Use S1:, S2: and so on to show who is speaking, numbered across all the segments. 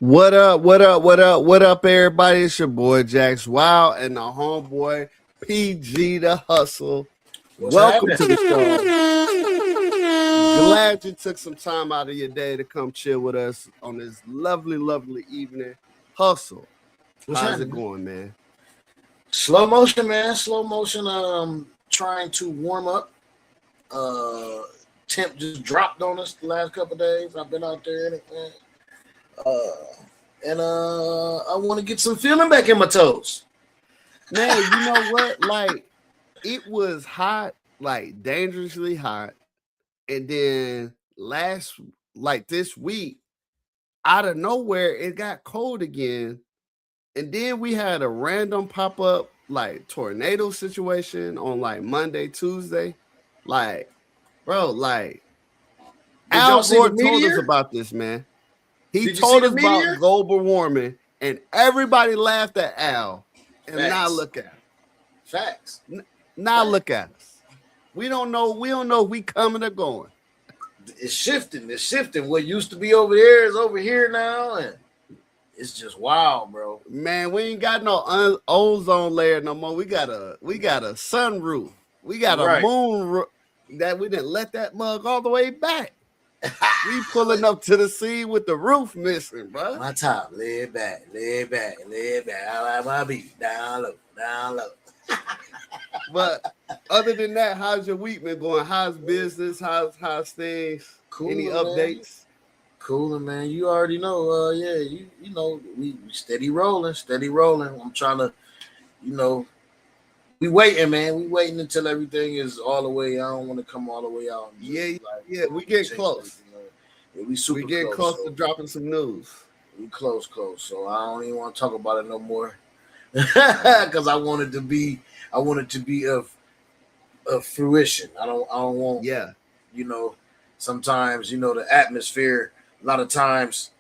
S1: What up? What up? What up? What up, everybody? It's your boy Jax Wow and the homeboy PG the Hustle.
S2: What's
S1: Welcome
S2: happening?
S1: to the show. Glad you took some time out of your day to come chill with us on this lovely, lovely evening. Hustle.
S2: What's
S1: How's it
S2: happening?
S1: going, man?
S2: Slow motion, man. Slow motion. Trying to warm up. Temp just dropped on us the last couple of days. I've been out there in it, man. I want to get some feeling back in my toes.
S1: Man, you know what? Like, it was hot, like dangerously hot. And then this week, out of nowhere, it got cold again. And then we had a random pop-up like tornado situation on like Monday, Tuesday. Like, bro, like
S2: Did
S1: Al
S2: y'all see the
S1: Gore told us
S2: meteor?
S1: about this, man. He
S2: Did you
S1: told
S2: see
S1: us
S2: the
S1: about
S2: meteor?
S1: global warming, and everybody laughed at Al. And now
S2: Facts.
S1: look at us.
S2: Facts.
S1: Now
S2: Facts.
S1: look at us. We don't know if we coming or going.
S2: It's shifting. It's shifting. What used to be over there is over here now, and it's just wild, bro.
S1: Man, we ain't got no ozone layer no more. We got a sunroof. We got a
S2: Right.
S1: moon roof that we didn't let that mug all the way back. We pulling up to the sea with the roof missing, bro.
S2: My top, lay back, lay back, lay back. I like my beat down low, down low.
S1: But other than that, how's your week been going? How's business? How's things?
S2: Cool,
S1: Any
S2: man.
S1: updates?
S2: Cool, man. You already know. You know, we steady rolling. I'm trying to, we waiting, man. We waiting until everything is all the way. I don't want to come all the way out.
S1: Yeah. We get close.
S2: Yeah, we super
S1: We get close to dropping some news.
S2: We close. So I don't even want to talk about it no more, because I want it to be of fruition. I don't want.
S1: Yeah.
S2: Sometimes the atmosphere. A lot of times,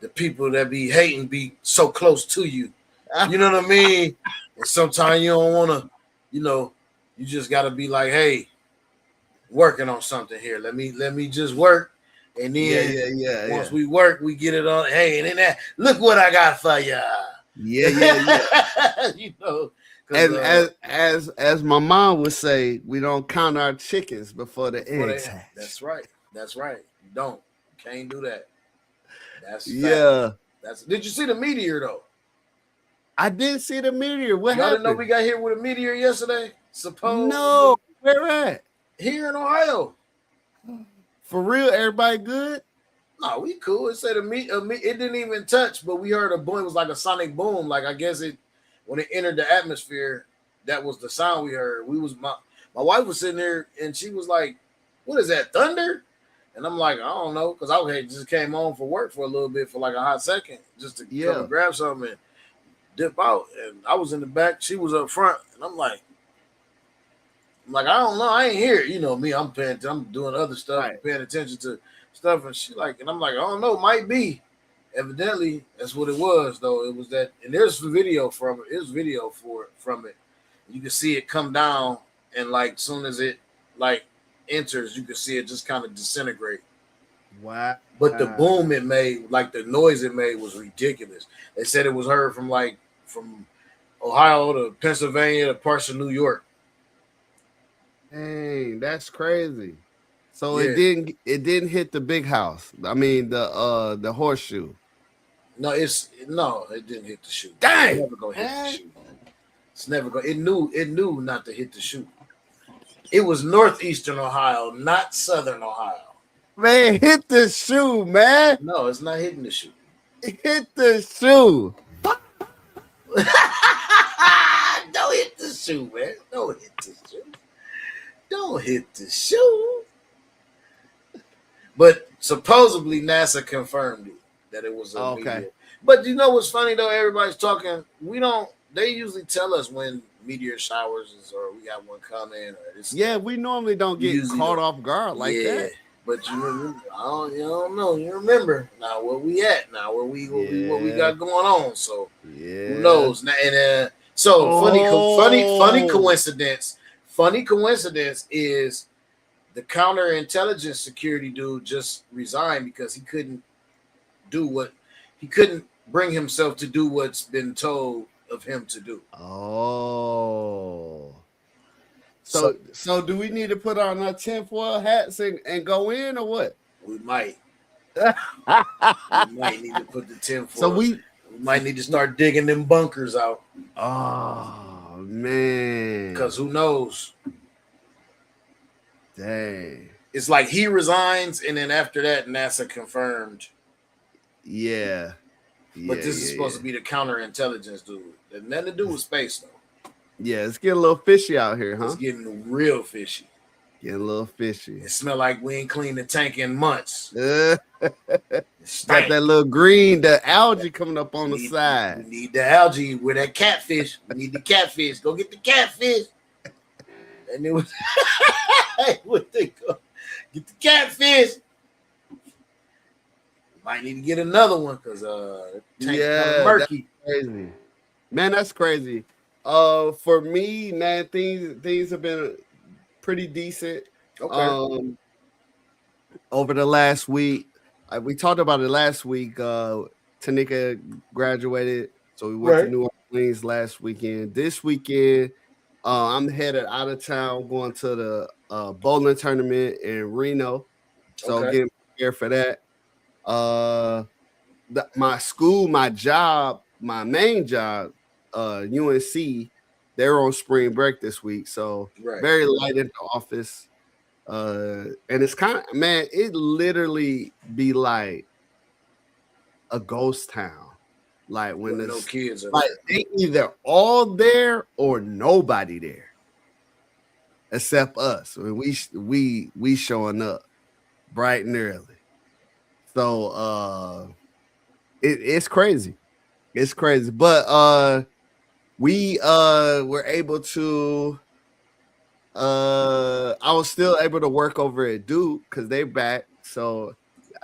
S2: the people that be hating be so close to you. You know what I mean? And sometimes you don't want to. You just got to be like, hey, working on something here. Let me just work. And then once we work, we get it on. Hey, and then look what I got for you.
S1: Yeah. And
S2: as
S1: as my mom would say, we don't count our chickens before the eggs hatch.
S2: That's right. You don't. You can't do that. That's
S1: fact.
S2: Did you see the meteor though?
S1: I did see the meteor. What
S2: Y'all
S1: happened?
S2: didn't know we got hit with a meteor yesterday?
S1: No. Where at?
S2: Here in Ohio.
S1: For real? Everybody good?
S2: No, we cool. It said it didn't even touch, but we heard a boom. It was like a sonic boom. Like I guess when it entered the atmosphere, that was the sound we heard. My wife was sitting there and she was like, "What is that? Thunder?" And I'm like, "I don't know," because I just came home for work for a little bit for like a hot second, just to come and grab something and dip out. And I was in the back, she was up front, and I'm like, I don't know, I ain't here. You know me, I'm doing other stuff, right. Paying attention to stuff, and I'm like, I don't know, might be. Evidently, that's what it was, though. It was that, and there's video from it. There's video from it. You can see it come down, and like soon as it like enters, you can see it just kind of disintegrate.
S1: Wow!
S2: But the boom it made, like the noise it made, was ridiculous. They said it was heard from Ohio to Pennsylvania to parts of New York.
S1: Dang, that's crazy. So it didn't hit the big house. I mean the horseshoe.
S2: No, it didn't hit the shoe.
S1: Dang,
S2: it's never gonna hit the shoe. It's never going. It knew not to hit the shoe. It was northeastern Ohio, not southern Ohio.
S1: Man, hit the shoe, man.
S2: No, it's not hitting the shoe.
S1: Hit the shoe.
S2: Don't hit the shoe, man. Don't hit the shoe. Don't hit the shoe. But supposedly NASA confirmed it, that it was a meteor. But you know what's funny though? Everybody's talking. They usually tell us when meteor showers is, or we got one coming. Or
S1: we normally don't get caught off guard like that.
S2: But you remember, you don't know. You remember now where we at now, what we got going on. So who knows? And funny coincidence. Funny coincidence is the counterintelligence security dude just resigned because he couldn't bring himself to do what's been told of him to do.
S1: Oh. So do we need to put on our tinfoil hats and go in or what?
S2: We might. We might need to put the tinfoil.
S1: So we
S2: might need to start digging them bunkers out.
S1: Oh man.
S2: Because who knows?
S1: Dang.
S2: It's like he resigns, and then after that, NASA confirmed.
S1: Yeah.
S2: But this is supposed to be the counterintelligence dude. There's nothing to do with space, though.
S1: Yeah, it's getting a little fishy out here, huh?
S2: It's getting real fishy.
S1: Getting a little fishy.
S2: It smell like we ain't cleaned the tank in months.
S1: Got that little green, the algae coming up on the side.
S2: We need the algae with that catfish. We need the catfish. Go get the catfish. And it was what they go. Get the catfish. Might need to get another one because tank kind of murky.
S1: That's crazy. Man, that's crazy. For me, man, things have been pretty decent.
S2: Okay.
S1: Over the last week, we talked about it last week. Tanika graduated, so we went to New Orleans last weekend. This weekend, I'm headed out of town, going to the bowling tournament in Reno. So getting prepared for that. My school, my job, my main job, UNC, they're on spring break this week, so very light in the office. And it's kind of, man, it literally be like a ghost town. Like when there's
S2: no kids,
S1: like they either all there or nobody there, except us. I mean, we showing up bright and early. So it's crazy. It's crazy. But we were able to I was still able to work over at Duke because they're back. So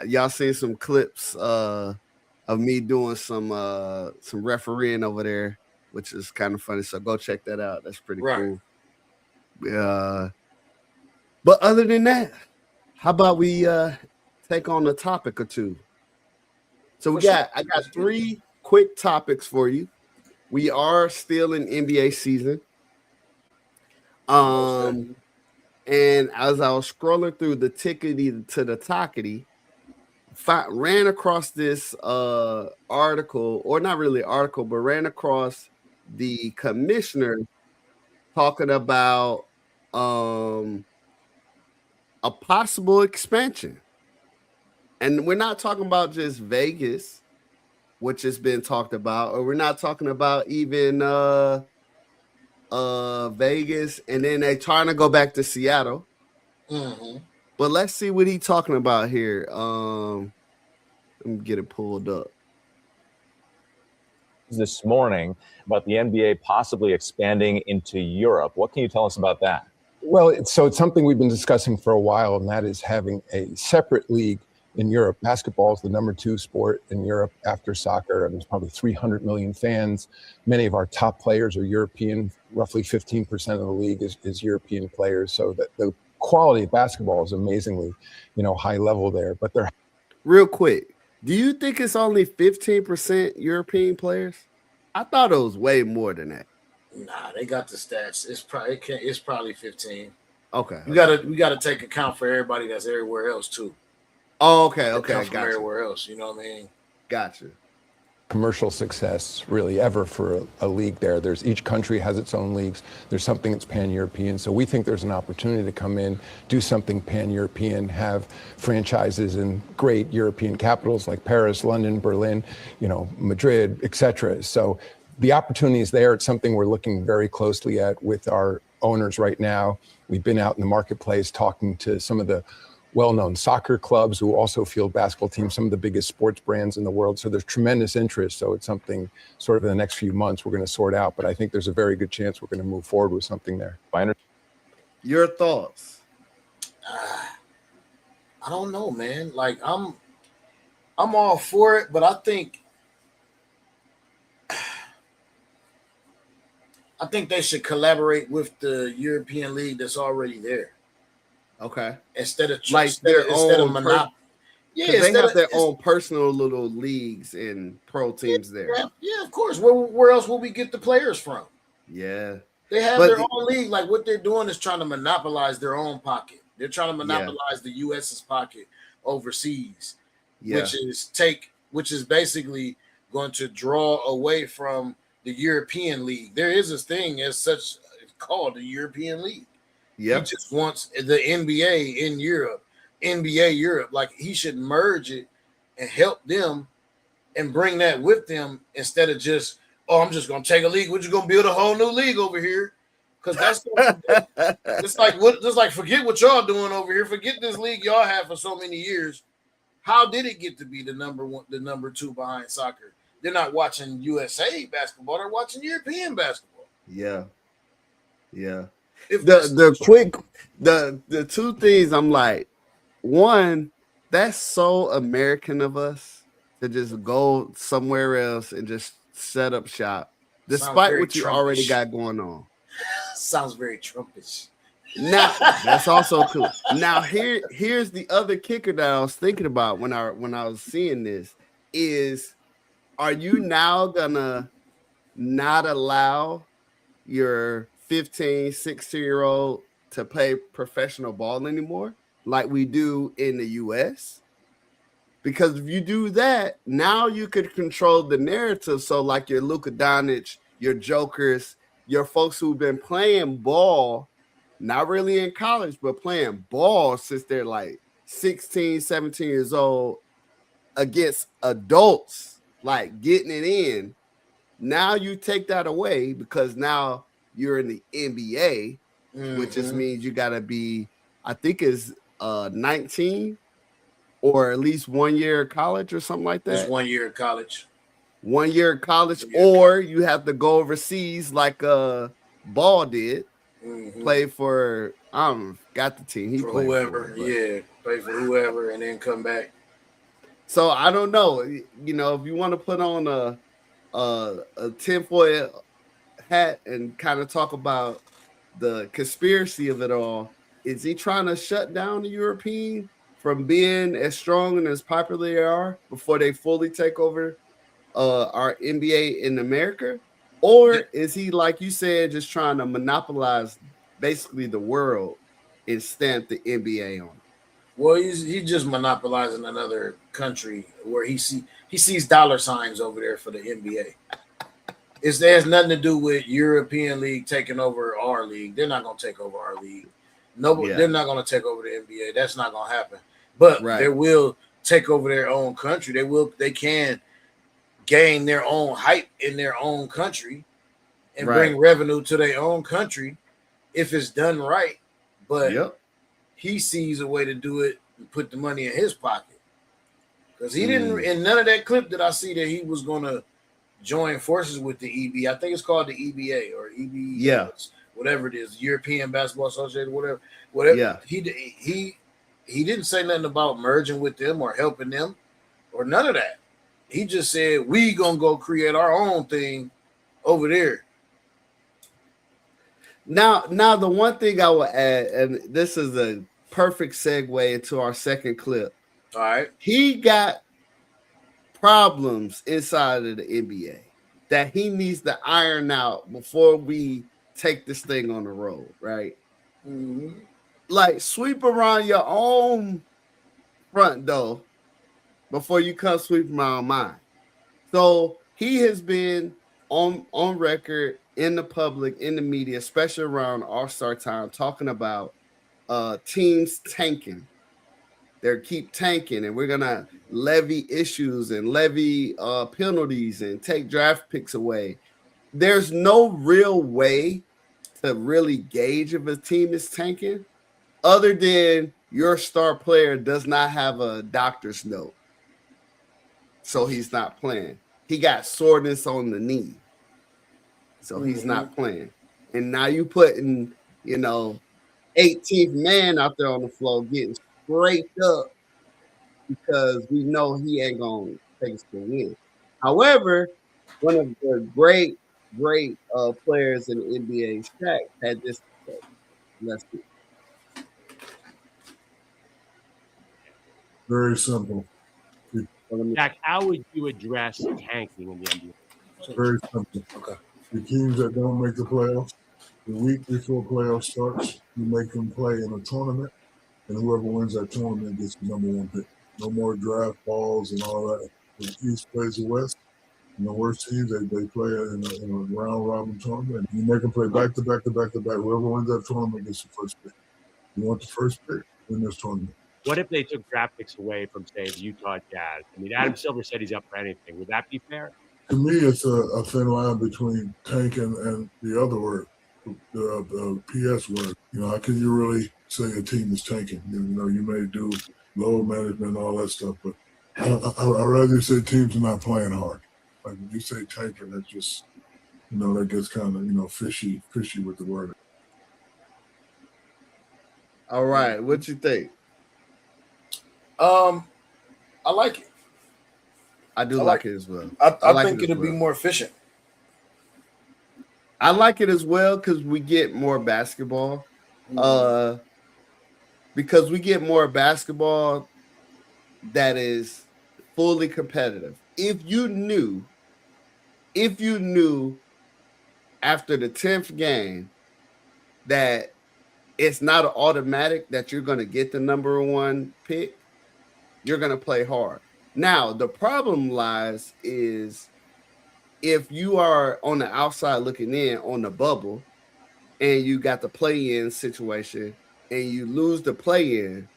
S1: y'all see some clips of me doing some refereeing over there, which is kind of funny. So go check that out. That's pretty cool. But other than that, how about we take on a topic or two? So I got 3 quick topics for you. We are still in NBA season. And as I was scrolling through the tickety to the talkity, ran across this article, or not really article, but ran across the commissioner talking about a possible expansion. And we're not talking about just Vegas, which has been talked about, or we're not talking about even Vegas, and then they're trying to go back to Seattle.
S2: Mm-hmm.
S1: But let's see what he's talking about here. Let me get it pulled up.
S3: This morning about the NBA possibly expanding into Europe. What can you tell us about that?
S4: Well, it's something we've been discussing for a while, and that is having a separate league in Europe. Basketball is the number 2 sport in Europe after soccer, and there's probably 300 million fans. Many of our top players are European. Roughly 15% of the league is European players. So that the quality of basketball is amazingly, high level there. But they're
S1: real quick. Do you think it's only 15% European players? I thought it was way more than that.
S2: Nah, they got the stats. It's probably 15.
S1: Okay.
S2: We gotta take account for everybody that's everywhere else too.
S1: Oh, okay. Gotcha.
S2: Everywhere else, you know what I mean?
S1: Gotcha.
S4: Commercial success really ever for a league there. Each country has its own leagues. There's something that's pan-European. So we think there's an opportunity to come in, do something pan-European, have franchises in great European capitals like Paris, London, Berlin, Madrid, etc. So the opportunity is there. It's something we're looking very closely at with our owners right now. We've been out in the marketplace talking to some of the well-known soccer clubs who also field basketball teams, some of the biggest sports brands in the world. So there's tremendous interest. So it's something sort of in the next few months we're going to sort out. But I think there's a very good chance we're going to move forward with something there.
S1: Your thoughts?
S2: I don't know, man. Like I'm all for it, but I think they should collaborate with the European League that's already there.
S1: Okay.
S2: Instead of
S1: like their own
S2: monopoly. Yeah,
S1: Because they
S2: instead
S1: have
S2: of
S1: their own personal little leagues and pro teams there.
S2: yeah, of course. Where else will we get the players from?
S1: Yeah.
S2: They have
S1: But
S2: their own league. Like what they're doing is trying to monopolize their own pocket. They're trying to monopolize the US's pocket overseas, which is basically going to draw away from the European League. There is a thing as such called the European League. He just wants the NBA in Europe, NBA Europe. Like he should merge it and help them and bring that with them instead of just, oh, I'm just gonna take a league. We're just gonna build a whole new league over here. Because that's it's like forget what y'all doing over here. Forget this league y'all have for so many years. How did it get to be the number one, the number two behind soccer? They're not watching USA basketball, they're watching European basketball.
S1: Yeah.
S2: If
S1: the two things I'm like, one, that's so American of us to just go somewhere else and just set up shop, despite what you already got going on.
S2: Sounds very Trumpish.
S1: Now that's also cool. Now here's the other kicker that I was thinking about when I was seeing this is, are you now gonna not allow your 15, 16-year-old to play professional ball anymore like we do in the US? Because if you do that, now you could control the narrative. So like your Luka Doncic, your Jokers, your folks who've been playing ball, not really in college, but playing ball since they're like 16, 17 years old against adults, like getting it in. Now you take that away because now you're in the NBA, which just means you got to be, I think is 19 or at least 1 year of college or something like that.
S2: Just 1 year of college.
S1: 1 year of college, or you have to go overseas like Ball did. Play for got the team he
S2: for
S1: played
S2: whoever, play for whoever and then come back.
S1: So I don't know. You know, if you want to put on a tinfoil hat and kind of talk about the conspiracy of it all, is he trying to shut down the European from being as strong and as popular they are before they fully take over our NBA in America? Or is he, like you said, just trying to monopolize basically the world and stamp the NBA on it?
S2: Well, he's just monopolizing another country where he sees dollar signs over there for the NBA. It has nothing to do with European League taking over our league. They're not going to take over our league. They're not going to take over the NBA. That's not going to happen. But they will take over their own country. They can gain their own hype in their own country and bring revenue to their own country if it's done right. But he sees a way to do it and put the money in his pocket. Because he didn't, in none of that clip did I see that he was going to join forces with the EB. I think it's called the EBA or EB, whatever it is, European Basketball Association, whatever. Yeah. He didn't say nothing about merging with them or helping them or none of that. He just said, we gonna go create our own thing over there.
S1: Now, the one thing I will add, and this is a perfect segue into our second clip.
S2: All right.
S1: He got problems inside of the NBA that he needs to iron out before we take this thing on the road, right?
S2: Mm-hmm.
S1: Like, sweep around your own front door before you come sweep around mine. So he has been on record in the public, in the media, especially around All-Star time, talking about teams tanking. They keep tanking, and we're gonna levy issues and levy penalties and take draft picks away. There's no real way to really gauge if a team is tanking, other than your star player does not have a doctor's note, so he's not playing. He got soreness on the knee, so he's not playing. And now you putting, 18th man out there on the floor getting scraped up because we know he ain't gonna take us to win. However, one of the great players in the NBA, Shaq, had this to say. Let's see.
S5: Very simple.
S6: Jack, how would you address tanking in the NBA?
S5: It's very simple.
S2: Okay.
S5: The teams that don't make the playoffs, the week before playoffs starts, you make them play in a tournament, and whoever wins that tournament gets the number one pick. No more draft balls and all that. The East plays the West, and the worst teams, they play in a round-robin tournament. You make them play back-to-back. Whoever wins that tournament gets the first pick. You want the first pick, win this tournament.
S6: What if they took draft picks away from, say, the Utah Jazz? I mean, Adam Silver said he's up for anything. Would that be fair?
S5: To me, it's a thin line between tanking and the other word, the PS word. You know, how can you really say a team is tanking? You know, you may do load management and all that stuff, but I'd rather say teams are not playing hard. Like when you say tanking, that's just, you know, that gets kind of, you know, fishy with the word.
S1: All right, what you think?
S2: I like it.
S1: I do like it as well.
S2: I
S1: like
S2: think
S1: it as
S2: it'll be
S1: well.
S2: more efficient.
S1: I like it as well because we get more basketball. Because we get more basketball that is fully competitive. If you knew after the 10th game that it's not an automatic that you're going to get the number one pick, you're going to play hard. Now, the problem lies is if you are on the outside looking in on the bubble and you got the play-in situation and you lose the play-in,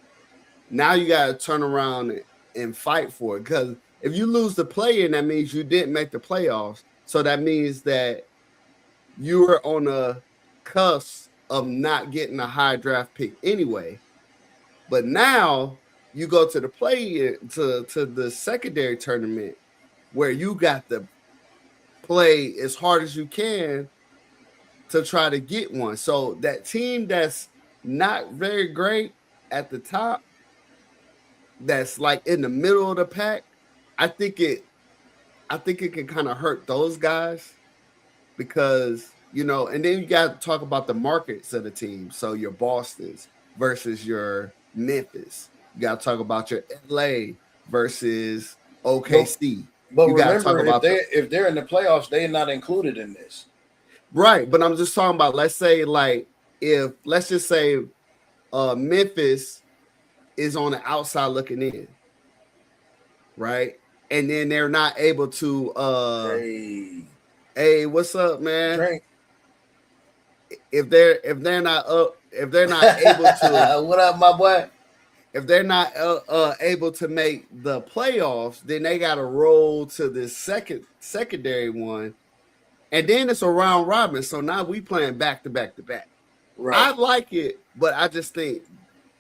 S1: now you got to turn around and fight for it. Because if you lose the play-in, that means you didn't make the playoffs. So that means that you were on a cusp of not getting a high draft pick anyway. But now you go to the play-in, to the secondary tournament where you got to play as hard as you can to try to get one. So that team that's not very great at the top, that's like in the middle of the pack, I think it can kind of hurt those guys because, you know, and then you got to talk about the markets of the team. So your Bostons versus your Memphis. You got to talk about your LA versus OKC.
S2: But
S1: you
S2: remember, talk about if they're in the playoffs, they're not included in this.
S1: Right, but I'm just talking about, let's say, like, let's just say Memphis is on the outside looking in, right? And then they're not able to hey, what's up, man?
S2: Drink.
S1: If they're not able to
S2: what up, my boy?
S1: If they're not able to make the playoffs, then they got to roll to this secondary one, and then it's a round robin. So now we playing back to back to back. Right. I like it, but I just think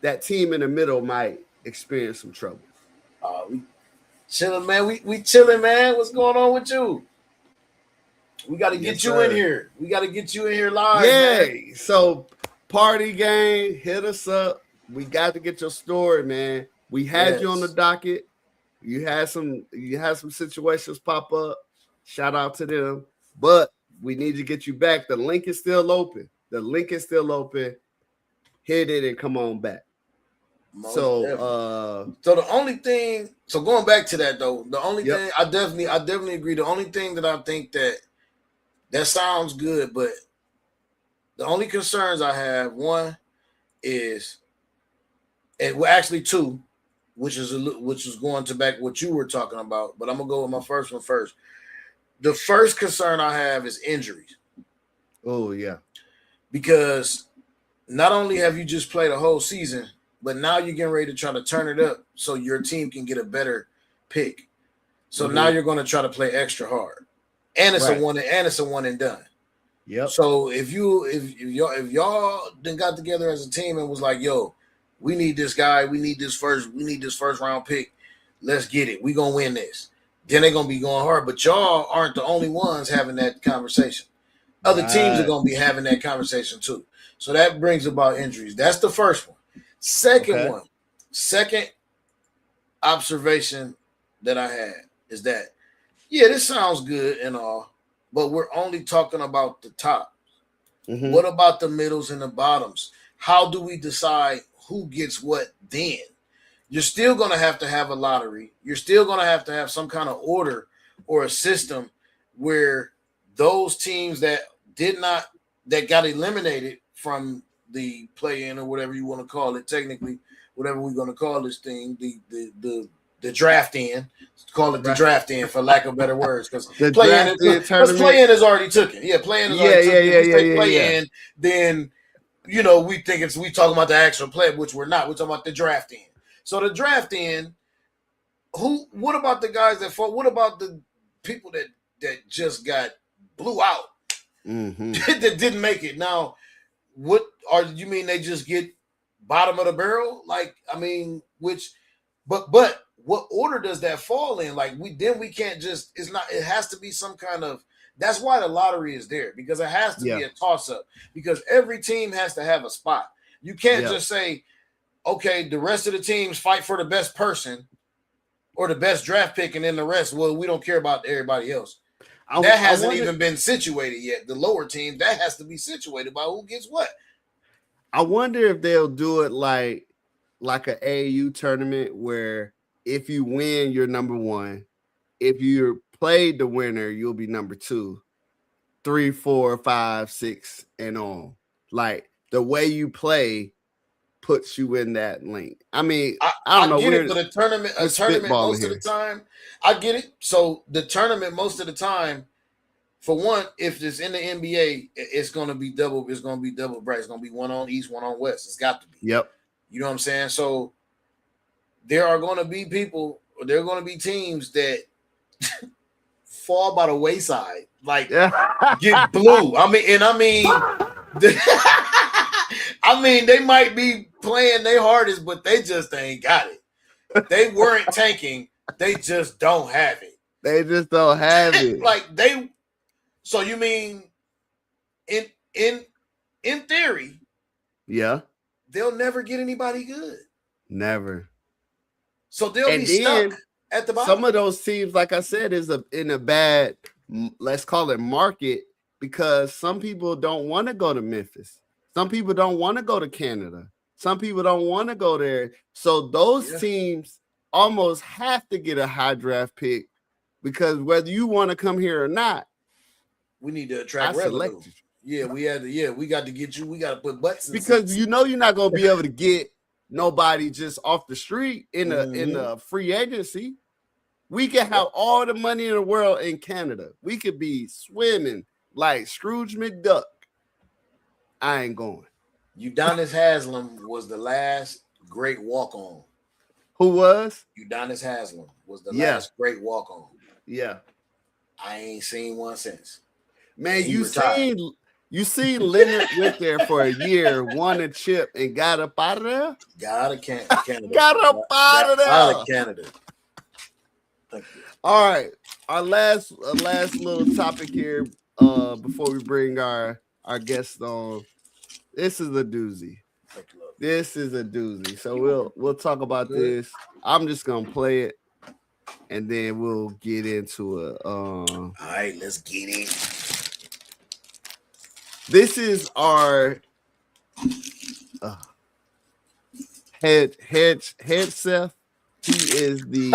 S1: that team in the middle might experience some trouble.
S2: We chilling, man. We chilling, man. What's going on with you? We got to get you in here. We got to get you in here live.
S1: Yeah.
S2: Man.
S1: So party game, hit us up. We got to get your story, man. We had you on the docket. You had some situations pop up. Shout out to them. But we need to get you back. The link is still open. Hit it and come on back. So
S2: the only thing, so going back to that though, the only thing I definitely agree. The only thing that I think that sounds good, but the only concerns I have, one is, and well, actually two, which is going to back what you were talking about, but I'm gonna go with my first one first. The first concern I have is injuries.
S1: Oh yeah,
S2: because not only have you just played a whole season, but now you're getting ready to try to turn it up so your team can get a better pick. So now you're going to try to play extra hard, and it's a one and done.
S1: Yep.
S2: So if y'all then got together as a team and was like, yo, we need this guy, we need this first round pick, let's get it, we gonna win this. Then they're gonna be going hard, but y'all aren't the only ones having that conversation. Other teams are gonna be having that conversation too. So that brings about injuries. That's the first one. Second observation that I had is that, yeah, this sounds good and all, but we're only talking about the top. Mm-hmm. What about the middles and the bottoms? How do we decide who gets what then? you're still going to have a lottery. You're still going to have some kind of order or a system where those teams that got eliminated from the play-in or whatever you want to call it, technically, whatever we're going to call this thing, the draft in, call it the draft in for lack of better words, because play-in is already taken. Yeah, play-in is already taken. If we say play-in, then we think we talking about the actual play, which we're not. We're talking about the draft in. So the draft in, what about the guys that fought? What about the people that just got blew out, that didn't make it? Now, you mean they just get bottom of the barrel? Like, I mean, but what order does that fall in? Like, we can't just, it has to be some kind of, that's why the lottery is there, because it has to be a toss-up, because every team has to have a spot. You can't just say, okay, the rest of the teams fight for the best person or the best draft pick, and then the rest, well, we don't care about everybody else. That hasn't even been situated yet. The lower team, that has to be situated by who gets what.
S1: I wonder if they'll do it like an AAU tournament where if you win, you're number one. If you played the winner, you'll be number 2, 3, 4, 5, 6, and on. Like, the way you play puts you in that link. I mean, I don't know.
S2: Get it, but a tournament most of the time, I get it. So the tournament most of the time, for one, if it's in the NBA, it's going to be double. It's going to be double bright. It's going to be one on East, one on West. It's got to be.
S1: Yep.
S2: You know what I'm saying? So there are going to be people, or there are going to be teams that fall by the wayside, like get blue. I mean, they might be playing their hardest, but they just ain't got it. They weren't tanking. They just don't have it.
S1: They just don't have it.
S2: So you mean in theory, they'll never get anybody good.
S1: Never.
S2: So they'll be stuck at the bottom.
S1: Some of those teams, like I said, is in a bad, let's call it, market, because some people don't want to go to Memphis. Some people don't want to go to Canada. Some people don't want to go there. So those teams almost have to get a high draft pick, because whether you want to come here or not,
S2: we need to attract revenue. Yeah, we got to get you. We got to put butts in
S1: because you're not going to be able to get nobody just off the street in a free agency. We can have all the money in the world in Canada. We could be swimming like Scrooge McDuck. I ain't going.
S2: Udonis Haslem was the last great walk-on.
S1: Who was?
S2: Udonis Haslem was the last great walk-on.
S1: Yeah.
S2: I ain't seen one since.
S1: Man, you seen Leonard went there for a year, won a chip, and got up out of there?
S2: Got out of Canada.
S1: Got up out of there.
S2: Out of Canada. Thank you.
S1: All right. Our last little topic here before we bring our guests on. This is a doozy. This is a doozy. So we'll talk about this. I'm just gonna play it, and then we'll get into it.
S2: All right, let's get it.
S1: This is our head Seth. He is the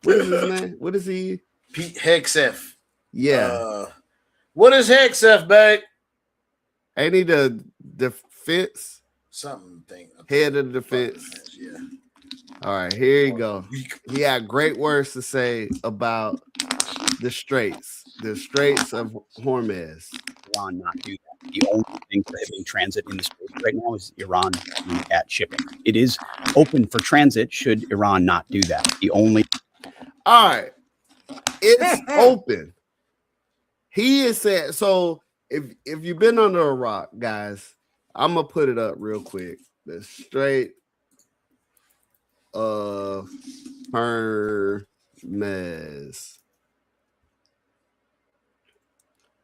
S1: what is his name? What is he?
S2: Pete Hegseth.
S1: Yeah.
S2: What is Hegseth, babe?
S1: Ain't he the defense?
S2: Something thing.
S1: Head of the defense.
S2: Yeah.
S1: All right, here you go. He had great words to say about the Straits of Hormuz.
S7: Iran not do that. The only thing prohibiting transit in the Straits right now is Iran at shipping. It is open for transit should Iran not do that.
S1: All right, it's open. He is saying, so if you've been under a rock, guys, I'm gonna put it up real quick. The Strait of Hormuz.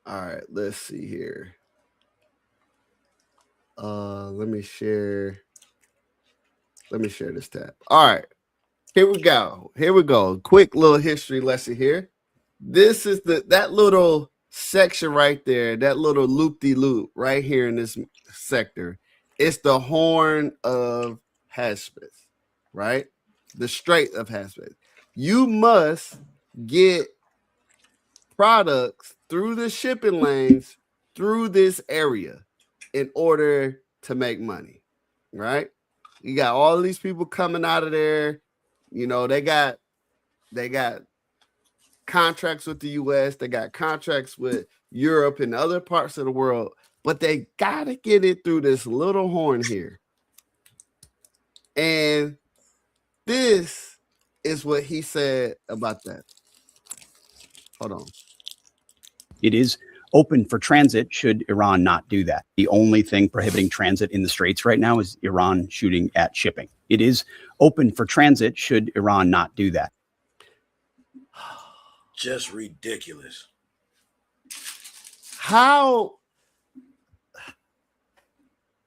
S1: All right, let's see here. Let me share this tab. All right, here we go. Quick little history lesson here. This is that little section right there, that little loop-de-loop right here in this sector. It's the Horn of Hespeth. right? The Strait of Hormuz. You must get products through the shipping lanes through this area in order to make money, right? You got all these people coming out of there. You know, they got contracts with the US, they got contracts with Europe and other parts of the world, but they gotta get it through this little horn here. And this is what he said about that. Hold on.
S7: It is open for transit should Iran not do that. The only thing prohibiting transit in the Straits right now is Iran shooting at shipping. It is open for transit should Iran not do that.
S2: Just ridiculous.
S1: How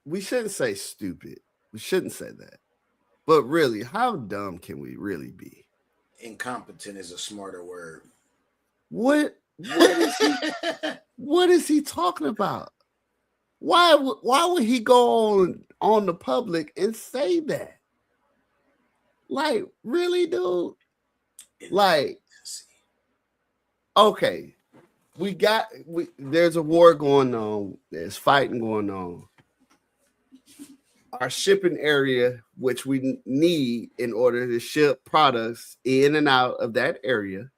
S1: we shouldn't say stupid. We shouldn't say that. But really, how dumb can we really be?
S2: Incompetent is a smarter word.
S1: What is he talking about? Why would he go on the public and say that? Like, really, dude? Like, okay, there's a war going on, there's fighting going on. Our shipping area, which we need in order to ship products in and out of that area,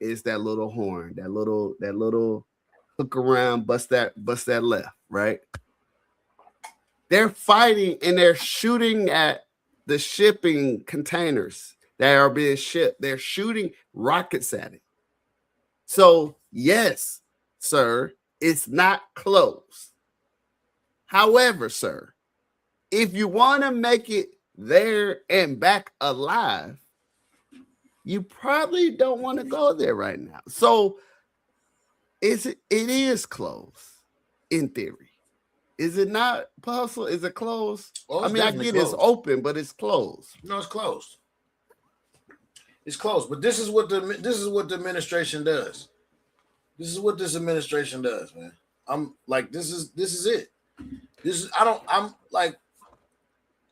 S1: is that little horn, that little hook around, bust that left, right? They're fighting and they're shooting at the shipping containers that are being shipped. They're shooting rockets at it. So, yes, sir, it's not closed. However, sir, if you want to make it there and back alive, you probably don't want to go there right now. So it is closed in theory. Is it not possible? Is it closed?
S2: Well,
S1: I mean, I get it's open, but it's closed.
S2: No, it's closed. It's closed. But this is what the administration does. This is what this administration does, man. I'm like, this is it.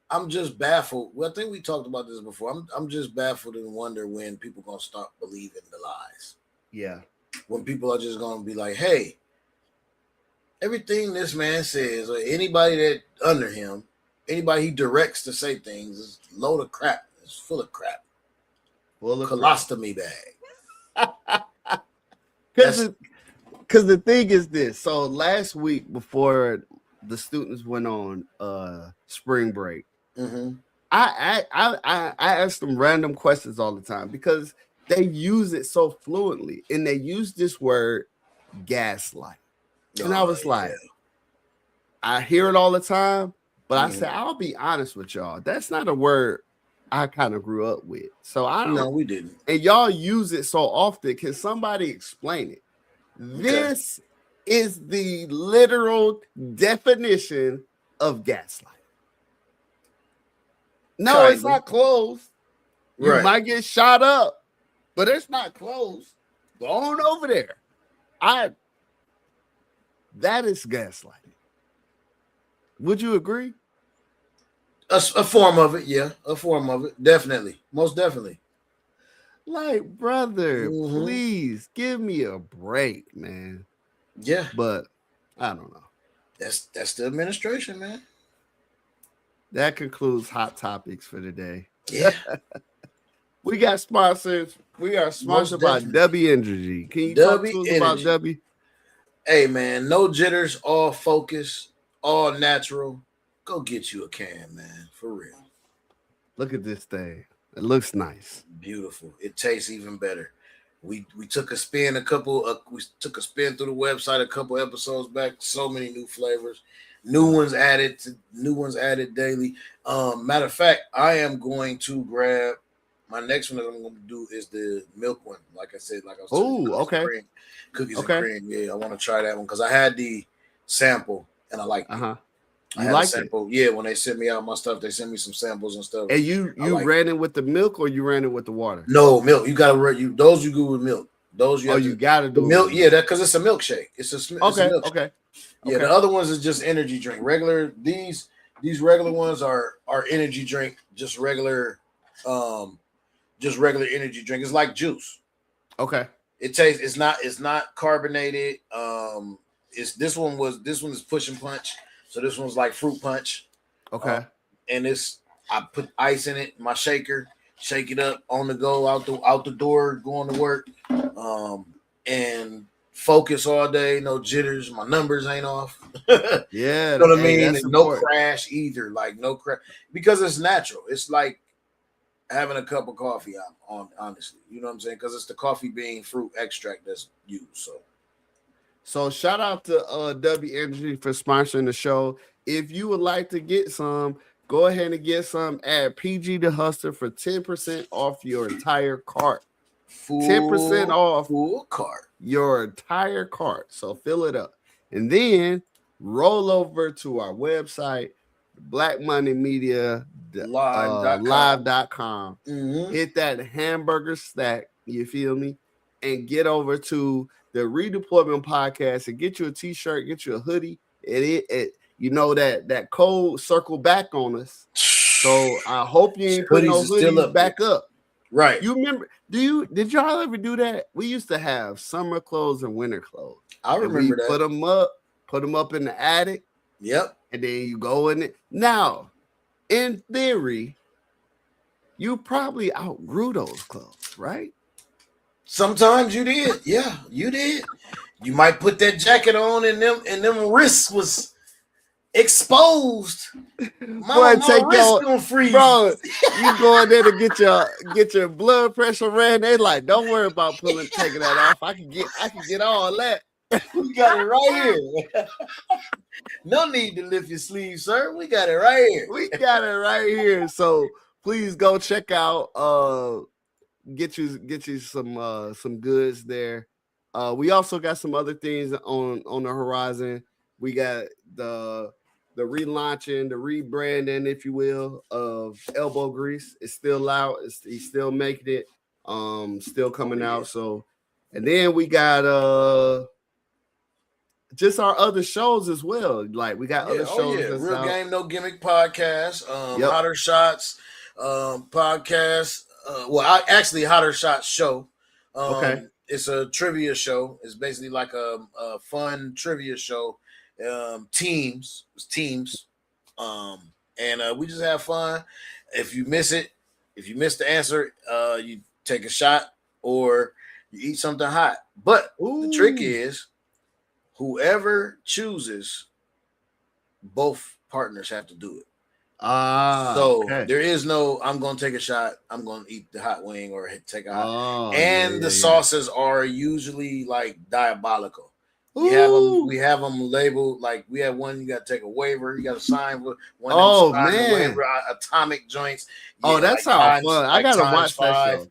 S2: I'm just baffled. Well, I think we talked about this before. I'm just baffled and wonder when people gonna stop believing the lies.
S1: Yeah.
S2: When people are just gonna be like, hey, everything this man says, or anybody that under him, anybody he directs to say things is a load of crap. It's full of crap.
S1: Full of
S2: colostomy bag.
S1: Because the thing is this. So last week before the students went on spring break, I ask them random questions all the time because they use it so fluently, and they use this word gaslight. And I was like, I hear it all the time, but I said, I'll be honest with y'all. That's not a word I kind of grew up with. So I don't know.
S2: No, we didn't.
S1: And y'all use it so often. Can somebody explain it? This is the literal definition of gaslight. No, it's not closed. You might get shot up, but it's not closed. Go on over there. That is gaslighting. Would you agree?
S2: A form of it, yeah. A form of it. Definitely. Most definitely.
S1: Like, brother, please give me a break, man.
S2: Yeah.
S1: But I don't know.
S2: That's the administration, man.
S1: That concludes Hot Topics for today.
S2: Yeah.
S1: We got sponsors. We are sponsored by W Energy. Can you talk to us about W?
S2: Hey, man, no jitters, all focus, all natural. Go get you a can, man, for real.
S1: Look at this thing. It looks nice.
S2: Beautiful. It tastes even better. We took a spin we took a spin through the website a couple episodes back. So many new flavors. New ones added daily. Matter of fact, I am going to grab my next one that I'm going to do is the milk one. Like I said, like I was
S1: saying. Oh, okay.
S2: Cookies and cream. Yeah, I want to try that one because I had the sample and I liked it.
S1: You like it?
S2: Yeah, when they sent me out my stuff, they sent me some samples and stuff.
S1: And you ran it with the milk or you ran it with the water?
S2: No, milk. You gotta those you go with milk. Those you
S1: gotta do
S2: the milk. Yeah, that because it's a milkshake. It's a milkshake.
S1: Okay.
S2: Yeah, the other ones is just energy drink. Regular these regular ones are energy drink, just regular just regular energy drink. It's like juice.
S1: Okay.
S2: It tastes. It's not carbonated. This one is push and punch. So this one's like fruit punch.
S1: Okay.
S2: And I put ice in it, my shaker, shake it up on the go, out the door, going to work, and focus all day. No jitters. My numbers ain't off.
S1: Yeah.
S2: You know what I mean?
S1: That's
S2: And no
S1: important.
S2: crash either. Like no crash because it's natural. It's like having a cup of coffee. Honestly, you know what I'm saying? Because it's the coffee bean fruit extract that's used.
S1: So shout out to W Energy for sponsoring the show. If you would like to get some, go ahead and get some at PG the Hustler for 10% off your entire cart. 10% off
S2: full cart.
S1: Your entire cart. So fill it up. And then roll over to our website, Black Money Media live.com. Hit that hamburger stack, you feel me? And get over to the Redeployment Podcast and get you a t-shirt, get you a hoodie. You know that code circle back on us. So I hope you ain't put no hoodies back up.
S2: Right.
S1: You remember, did y'all ever do that? We used to have summer clothes and winter clothes.
S2: I remember that.
S1: Put them up in the attic.
S2: Yep.
S1: And then you go in it. Now, in theory, you probably outgrew those clothes, right?
S2: Sometimes you did. Yeah, you did. You might put that jacket on and them wrists was exposed. My wrist gonna freeze.
S1: Bro, you go in there to get your blood pressure ran. They like, don't worry about taking that off. I can get all that.
S2: We got it right here. No need to lift your sleeve, sir. We got it right here.
S1: We got it right here. So please go check out. Get you some goods there. We also got some other things on the horizon. We got the relaunching, the rebranding, if you will, of Elbow Grease. It's still out. He's still making it. Still coming out. So, and then we got just our other shows as well. Like we got other shows. That's
S2: Real
S1: out.
S2: Game No Gimmick podcast, Hotter Shots podcast. Hotter Shots show.
S1: Okay.
S2: It's a trivia show. It's basically like a fun trivia show. Teams. And we just have fun. If you miss the answer, you take a shot or you eat something hot. But the trick is, whoever chooses, both partners have to do it. There is no, I'm going to take a shot, I'm going to eat the hot wing or take a hot. The sauces are usually like diabolical. We have them labeled, like we have one, you got to take a waiver, you got to sign with one. Waiver, atomic joints.
S1: That sounds fun. I got to watch that show.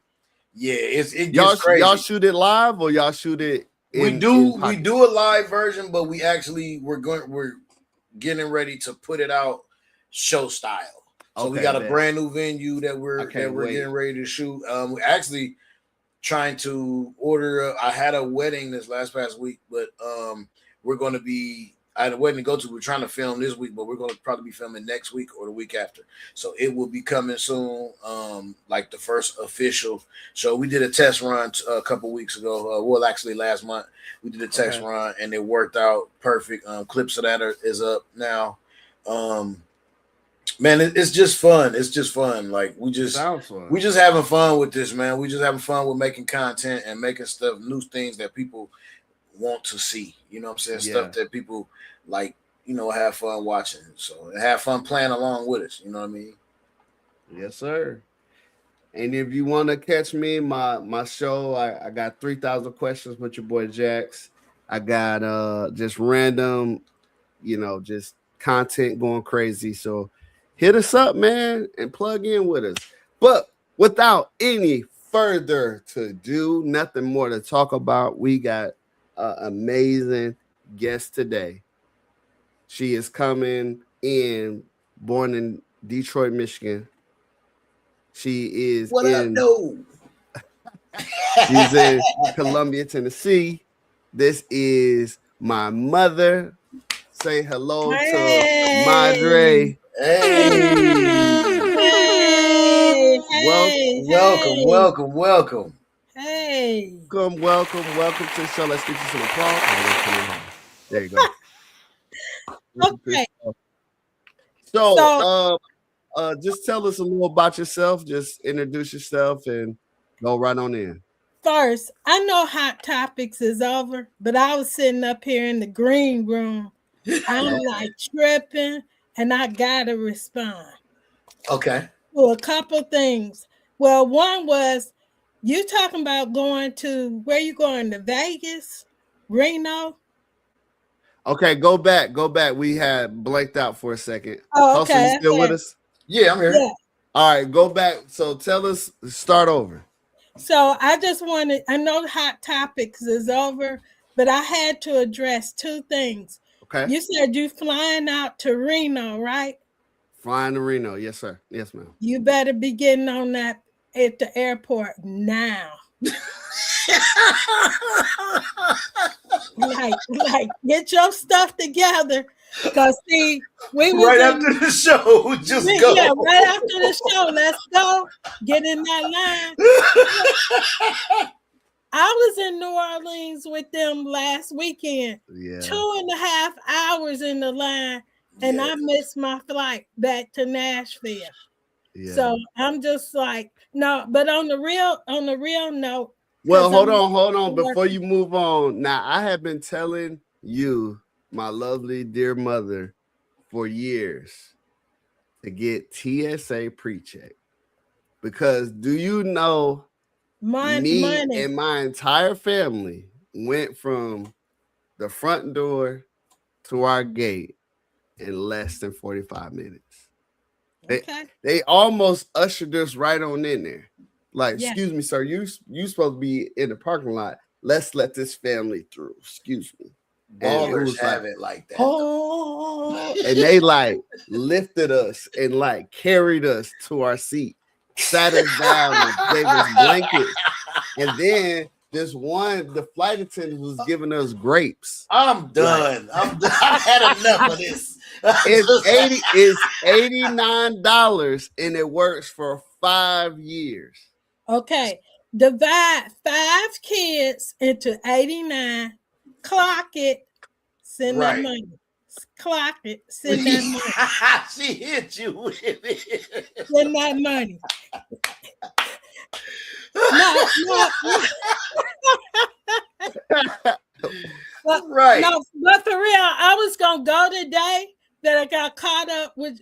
S2: Yeah, it gets crazy.
S1: Y'all shoot it live or y'all shoot it?
S2: We do a live version, but we're getting ready to put it out show style. So we got a brand new venue that we're getting ready to shoot. We're actually trying to order. I had a wedding this past week, but I had a wedding to go to. We're trying to film this week, but we're going to probably be filming next week or the week after. So it will be coming soon, like the first official show. We did a test run a couple weeks ago. Actually last month we did a test run and it worked out perfect. Clips of that is up now. Man, it's just fun. It's just fun. Like we just having fun with this, man. We just having fun with making content and making stuff, new things that people want to see. You know what I'm saying? Yeah. Stuff that people like, have fun watching. So have fun playing along with us. You know what I mean?
S1: Yes, sir. And if you want to catch me, my show, I got 3,000 questions with your boy Jax. I got just random, just content going crazy. So hit us up, man, and plug in with us. But without any further to do, nothing more to talk about, we got an amazing guest today. She is coming in, born in Detroit, Michigan. She is she's in Columbia, Tennessee. This is my mother. Say hello to Madre.
S2: Hey. Welcome.
S8: Hey.
S1: Welcome to the show. Let's get you some applause. There you go.
S8: Okay.
S1: So, just tell us a little about yourself. Just introduce yourself and go right on in.
S8: First, I know Hot Topics is over, but I was sitting up here in the green room. I'm like tripping, and I gotta respond.
S2: Okay.
S8: To a couple things. Well, one was you talking about going to where you going to Vegas, Reno?
S1: Okay, go back. We had blanked out for a second.
S8: Oh, okay.
S1: Hustle, you still with us?
S2: Yeah, I'm here.
S8: Yeah.
S1: All right, go back. So tell us, start over.
S8: So I know Hot Topics is over, but I had to address two things.
S1: Okay.
S8: You said you flying out to Reno, right?
S1: Flying to Reno. Yes, sir. Yes, ma'am.
S8: You better be getting on that at the airport now. like get your stuff together. Because see, we was
S2: right after the show, go.
S8: Yeah, right after the show. Let's go. Get in that line. I was in New Orleans with them last weekend.
S1: Yeah.
S8: 2.5 hours in the line, and I missed my flight back to Nashville. Yeah. So I'm just like, no, but on the real note.
S1: Well, hold on. Before you move on, now I have been telling you, my lovely dear mother, for years to get TSA pre-check, because do you know me and my entire family went from the front door to our gate in less than 45 minutes. They almost ushered us right on in there. Like, excuse me, sir, you supposed to be in the parking lot. Let's let this family through. Excuse me.
S2: Ballers have it like that.
S1: Oh, and they like lifted us and like carried us to our seat, sat us down and gave us blankets. And then the flight attendant was giving us grapes.
S2: I'm done. I had enough of this.
S1: It's $89 and it works for 5 years.
S8: Okay. Divide 5 kids into 89. Clock it. Send that money. Clock it. Send that money.
S2: She hit you with it.
S8: Send that money.
S2: Right.
S8: No, but for real, I was gonna go today, but I got caught up with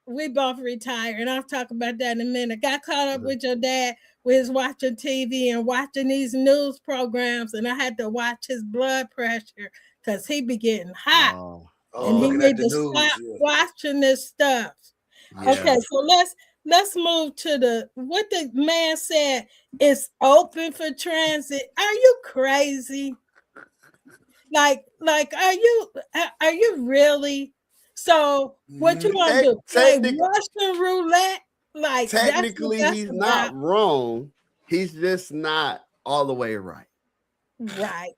S8: we both retired, and I'll talk about that in a minute. Got caught up with your dad. We was watching TV and watching these news programs, and I had to watch his blood pressure because he be getting hot. And he need to stop watching this stuff. Yeah. Okay, so let's move to what the man said is open for transit. Are you crazy? Like are you really? So what you want to do? Play Russian roulette? Like
S1: technically he's not wrong. He's just not all the way right.
S8: Right.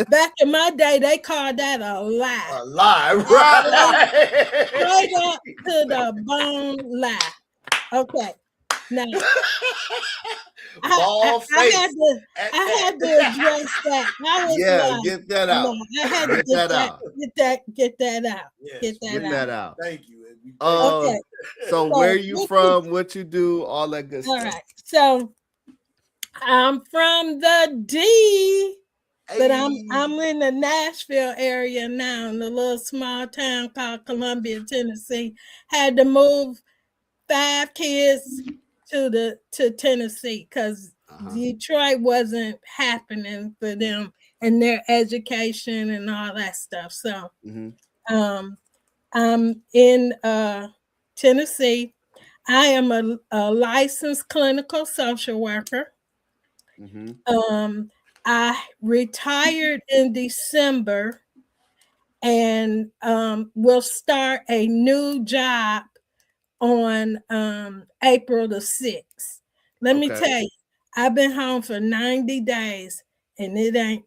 S8: Back in my day, they called that a lie.
S2: A lie, right?
S8: Straight up to the bone lie. Okay. Now I had to address that.
S1: Get that out.
S8: I had to get that out. Get that out.
S1: Yes, get that out.
S2: Thank you.
S1: Okay. So where are you from? What you do? All that good stuff.
S8: All right. So I'm from the D, but I'm in the Nashville area now, in a little small town called Columbia, Tennessee. Had to move 5 kids to Tennessee because Detroit wasn't happening for them and their education and all that stuff. So I'm in Tennessee. I am a licensed clinical social worker. I retired in December and will start a new job on April the 6th. Let me tell you, I've been home for 90 days and it ain't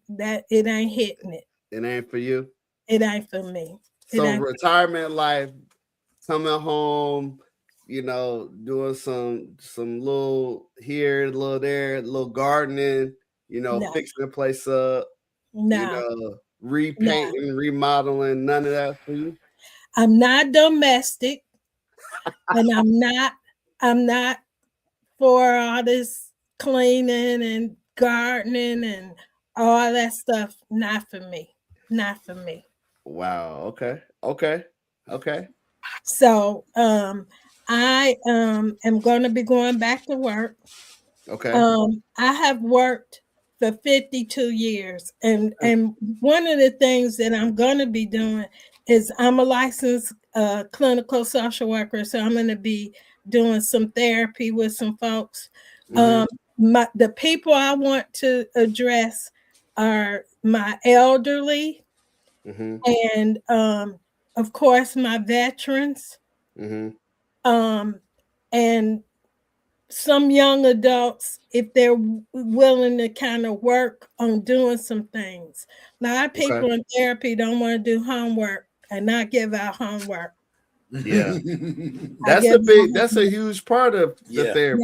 S8: hitting it.
S1: It ain't for you?
S8: It ain't for me.
S1: So retirement life, coming home, doing some little here, a little there, a little gardening,
S8: No.
S1: fixing the place up,
S8: No.
S1: repainting, remodeling, none of that for you?
S8: I'm not domestic, and I'm not for all this cleaning and gardening and all that stuff. Not for me. Not for me.
S1: Wow. Okay.
S8: So I am going to be going back to work.
S1: Okay.
S8: I have worked for 52 years, and one of the things that I'm going to be doing is I'm a licensed clinical social worker, so I'm going to be doing some therapy with some folks. The people I want to address are my elderly, and of course my veterans, and some young adults, if they're willing to kind of work on doing some things. A lot of people in therapy don't want to do homework and not give out homework.
S1: Yeah. That's a huge part of the therapy.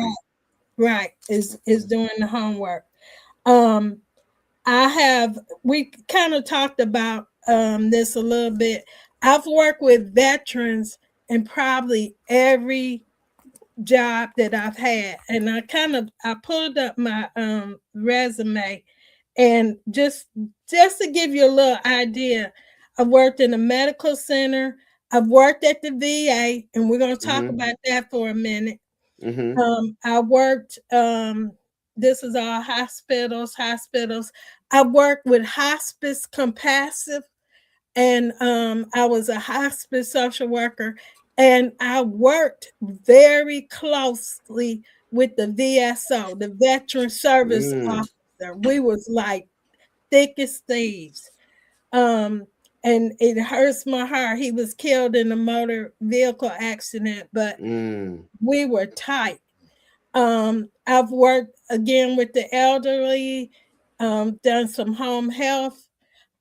S8: Right. Is doing the homework. We kind of talked about this a little bit. I've worked with veterans in probably every job that I've had, and I pulled up my resume, and just to give you a little idea, I've worked in a medical center, I've worked at the VA, and we're going to talk about that for a minute. I worked this is all hospitals. I worked with hospice compassion, and I was a hospice social worker, and I worked very closely with the VSO, the Veteran Service Officer. We was like thick as thieves. And it hurts my heart. He was killed in a motor vehicle accident, but we were tight. I've worked again with the elderly, done some home health.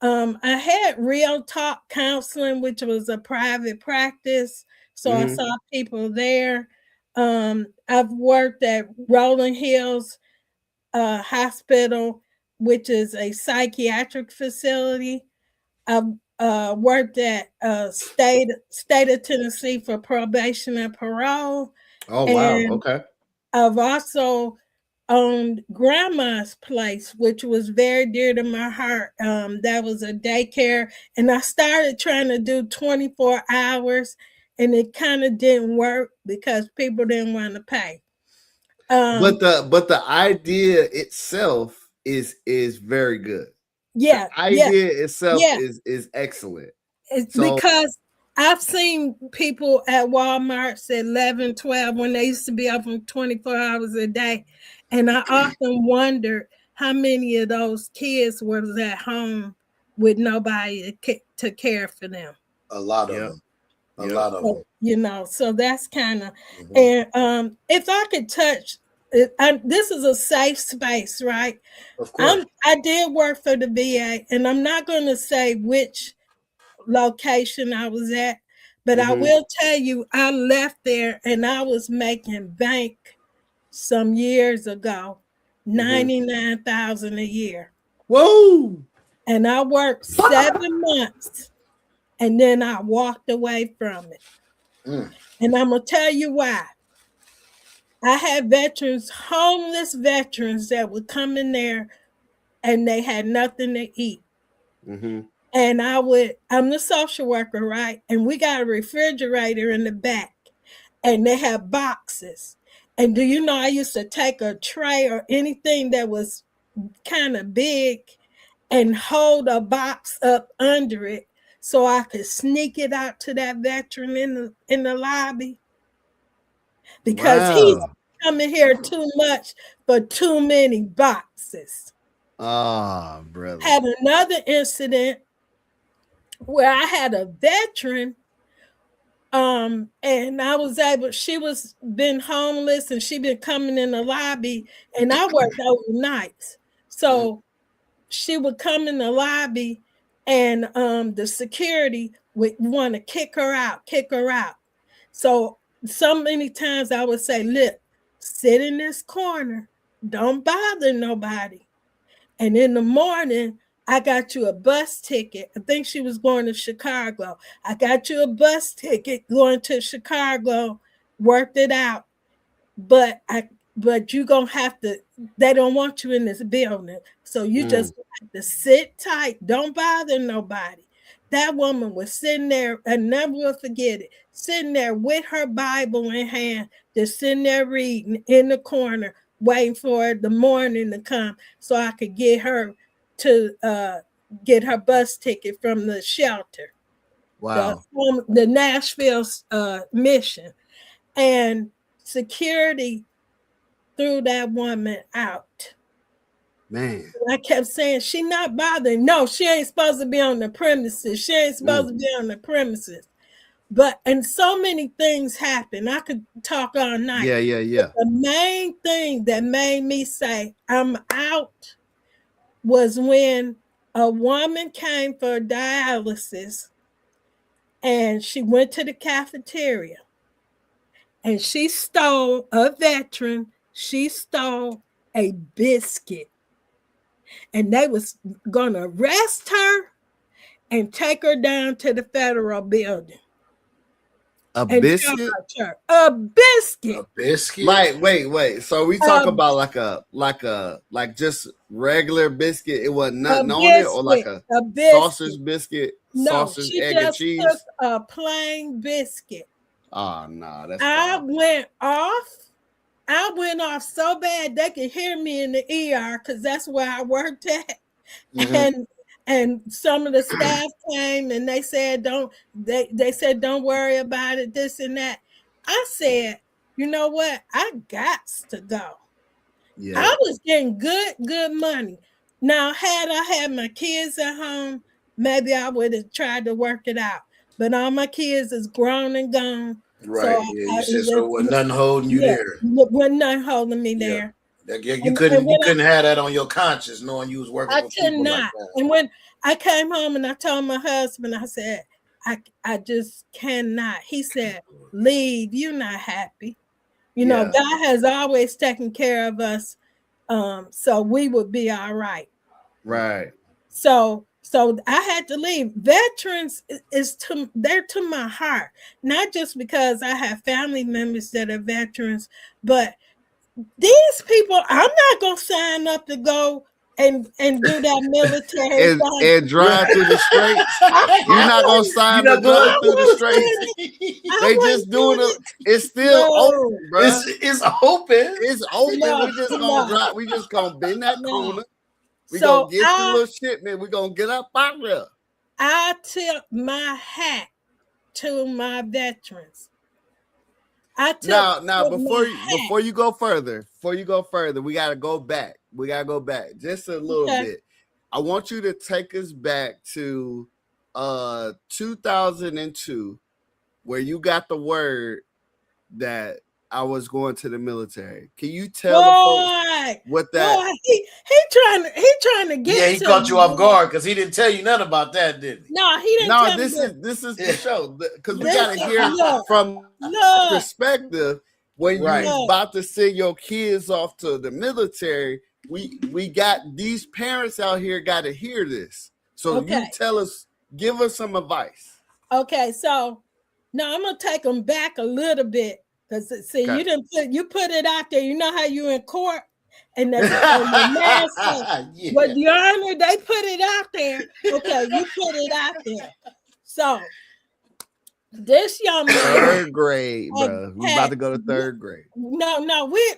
S8: I had Real Talk Counseling, which was a private practice. So I saw people there. I've worked at Rolling Hills Hospital, which is a psychiatric facility. I've worked at state of Tennessee for probation and parole.
S1: Oh, wow. Okay.
S8: I've also owned Grandma's Place, which was very dear to my heart. That was a daycare, and I started trying to do 24 hours, and it kind of didn't work because people didn't want to pay.
S1: But the idea itself is very good.
S8: Yeah,
S1: the idea itself is excellent.
S8: It's because I've seen people at Walmart's at 11, 12 when they used to be open 24 hours a day. And I often wondered how many of those kids was at home with nobody to care for them.
S2: A lot of them. A lot of them.
S8: So that's kind of, and if I could touch, this is a safe space, right?
S2: Of course.
S8: I did work for the VA, and I'm not going to say which location I was at, but I will tell you I left there and I was making bank some years ago, $99,000 a year.
S1: Whoa!
S8: And I worked 7 months, and then I walked away from it. And I'm gonna tell you why. I had veterans, homeless veterans, that would come in there and they had nothing to eat. And I'm the social worker, right? And we got a refrigerator in the back, and they have boxes. And do you know, I used to take a tray or anything that was kind of big and hold a box up under it so I could sneak it out to that veteran in the lobby. Because he's coming here too much for too many boxes.
S1: Ah, brother.
S8: Had another incident where I had a veteran, and she was been homeless, and she been coming in the lobby, and I worked overnights. So she would come in the lobby, and the security would want to kick her out. So so many times I would say, look, sit in this corner. Don't bother nobody. And in the morning, I got you a bus ticket. I think she was going to Chicago. I got you a bus ticket going to Chicago, worked it out. But you gonna have to, they don't want you in this building. So you just have to sit tight. Don't bother nobody. That woman was sitting there, I never will forget it, sitting there with her Bible in hand, just sitting there reading in the corner, waiting for the morning to come so I could get her to get her bus ticket from the shelter.
S1: Wow.
S8: The Nashville mission. And security threw that woman out.
S1: Man.
S8: I kept saying, she not bothering. No, she ain't supposed to be on the premises. She ain't supposed to be on the premises. And so many things happen. I could talk all night.
S1: Yeah.
S8: But the main thing that made me say, I'm out, was when a woman came for dialysis and she went to the cafeteria and she stole a veteran. She stole a biscuit. And they was going to arrest her and take her down to the federal building.
S1: A biscuit?
S8: A biscuit.
S2: A biscuit?
S1: Like, wait. So we talk about like just regular biscuit. It wasn't nothing on it, or like a sausage biscuit, sausage, egg, and cheese.
S8: Took a plain biscuit.
S1: Oh no, that's
S8: I went off so bad they could hear me in the ER because that's where I worked at. And some of the staff came and they said, don't worry about it, this and that. I said, you know what? I got to go. Yeah. I was getting good money. Now, had I had my kids at home, maybe I would have tried to work it out. But all my kids is grown and gone.
S2: Right. So wasn't nothing holding you there.
S8: Wasn't nothing holding me there.
S2: You couldn't have that on your conscience knowing you was working
S8: I
S2: with
S8: could
S2: people
S8: not.
S2: like that.
S8: And when I came home and I told my husband, I said, I just cannot. He said, leave, you're not happy. You know, God has always taken care of us, so we would be all right.
S1: Right.
S8: So I had to leave. Veterans they're to my heart, not just because I have family members that are veterans, but these people, I'm not gonna sign up to go and do that military
S1: and drive through the straits. You're not gonna sign up to drive through the straits. They just doing it. It's still open, bro.
S2: It's open.
S1: It's open. We just gonna drive. We just gonna bend that corner. We gonna get the little shit, man. We gonna get up out there.
S8: I tip my hat to my veterans.
S1: Now, before you go further, we gotta go back. Just a little bit. I want you to take us back to 2002, where you got the word that I was going to the military. Can you tell the folks what that?
S8: Boy, he trying to get.
S2: Yeah, he caught you off guard because he didn't tell you nothing about that, did he?
S8: No, he didn't.
S1: No, this is the show, because we gotta hear from perspective when you're about to send your kids off to the military. We got these parents out here got to hear this. So you tell us, give us some advice.
S8: Okay, so now I'm gonna take them back a little bit. Because see, you put it out there. You know how you in court and the master, with the honor, they put it out there. Okay, you put it out there. So this young man,
S1: third grade, bro. We about to go to third grade.
S8: No, we.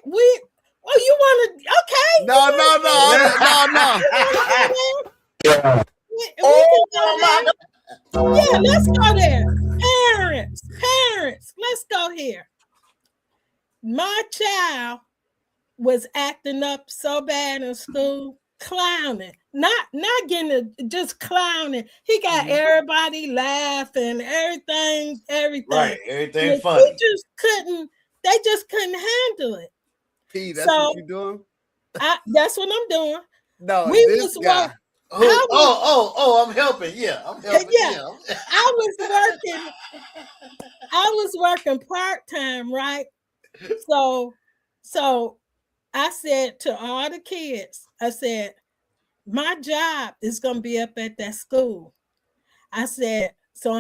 S8: Oh, you want to? Okay.
S1: No.
S8: Yeah, let's go there. Parents, let's go here. My child was acting up so bad in school, clowning, not getting just clowning. He got everybody laughing, everything.
S2: Right, everything funny.
S8: They just couldn't handle it.
S1: P, that's what you doing?
S8: That's what I'm doing.
S1: No, this guy.
S2: I'm helping. Yeah, I'm helping.
S8: Yeah. I was working part-time, right? So I said to all the kids, I said, my job is gonna be up at that school. I said, so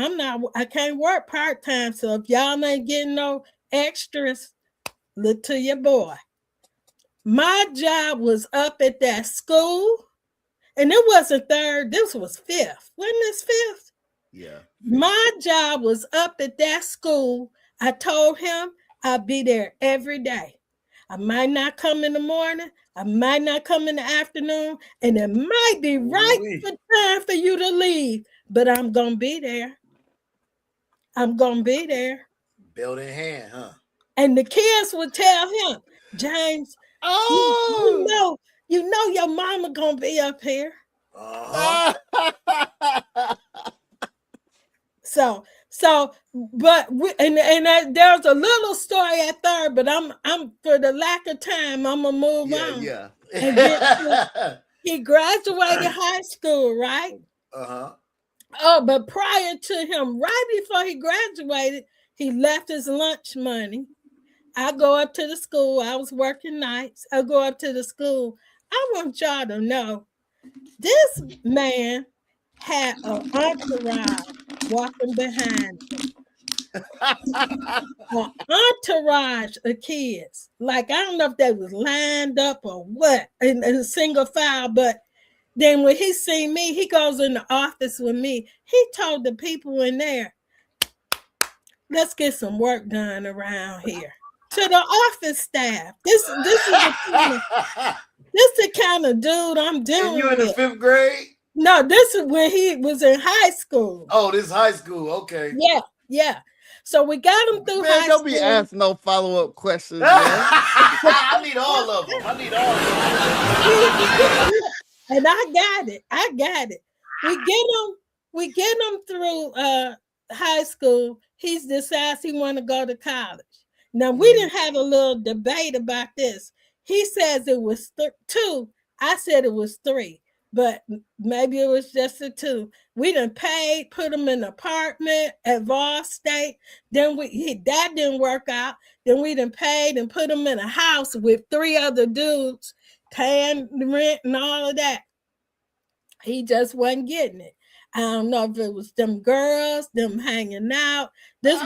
S8: I can't work part-time. So if y'all ain't getting no extras, look to your boy. My job was up at that school, and it wasn't third, this was fifth. Wasn't this fifth?
S1: Yeah.
S8: My job was up at that school. I told him I'd be there every day. I might not come in the morning, I might not come in the afternoon, and it might be right for time for you to leave, but I'm gonna be there. I'm gonna be there.
S2: Belt in hand, huh?
S8: And the kids would tell him, James, you know your mama gonna be up here.
S2: Uh-huh.
S8: But there's a little story at third, but I'm for the lack of time, I'm gonna move on.
S1: Yeah.
S8: And he graduated high school, right?
S2: Uh-huh.
S8: Oh, but prior to him, right before he graduated, he left his lunch money. I go up to the school. I was working nights. I go up to the school. I want y'all to know this man had an entourage walking behind him. An entourage of kids. Like, I don't know if they was lined up or what in a single file, but then when he seen me, he goes in the office with me. He told the people in there, let's get some work done around here. To the office staff. This is the kind of dude I'm dealing with.
S2: And you in the 5th grade?
S8: No, this is when he was in high school.
S2: Oh, this is high school. Okay.
S8: Yeah. So we got him through high
S1: Don't
S8: school.
S1: be asking no follow-up questions, man.
S2: I need all of them.
S8: And I got it. We get him through high school. He decides he want to go to college. Now, we didn't have a little debate about this. He says it was 2. I said it was 3, but maybe it was just a 2. We done paid, put him in an apartment at Vol State. Then that didn't work out. Then we done paid and put him in a house with 3 other dudes, paying the rent and all of that. He just wasn't getting it. I don't know if it was them girls, them hanging out. This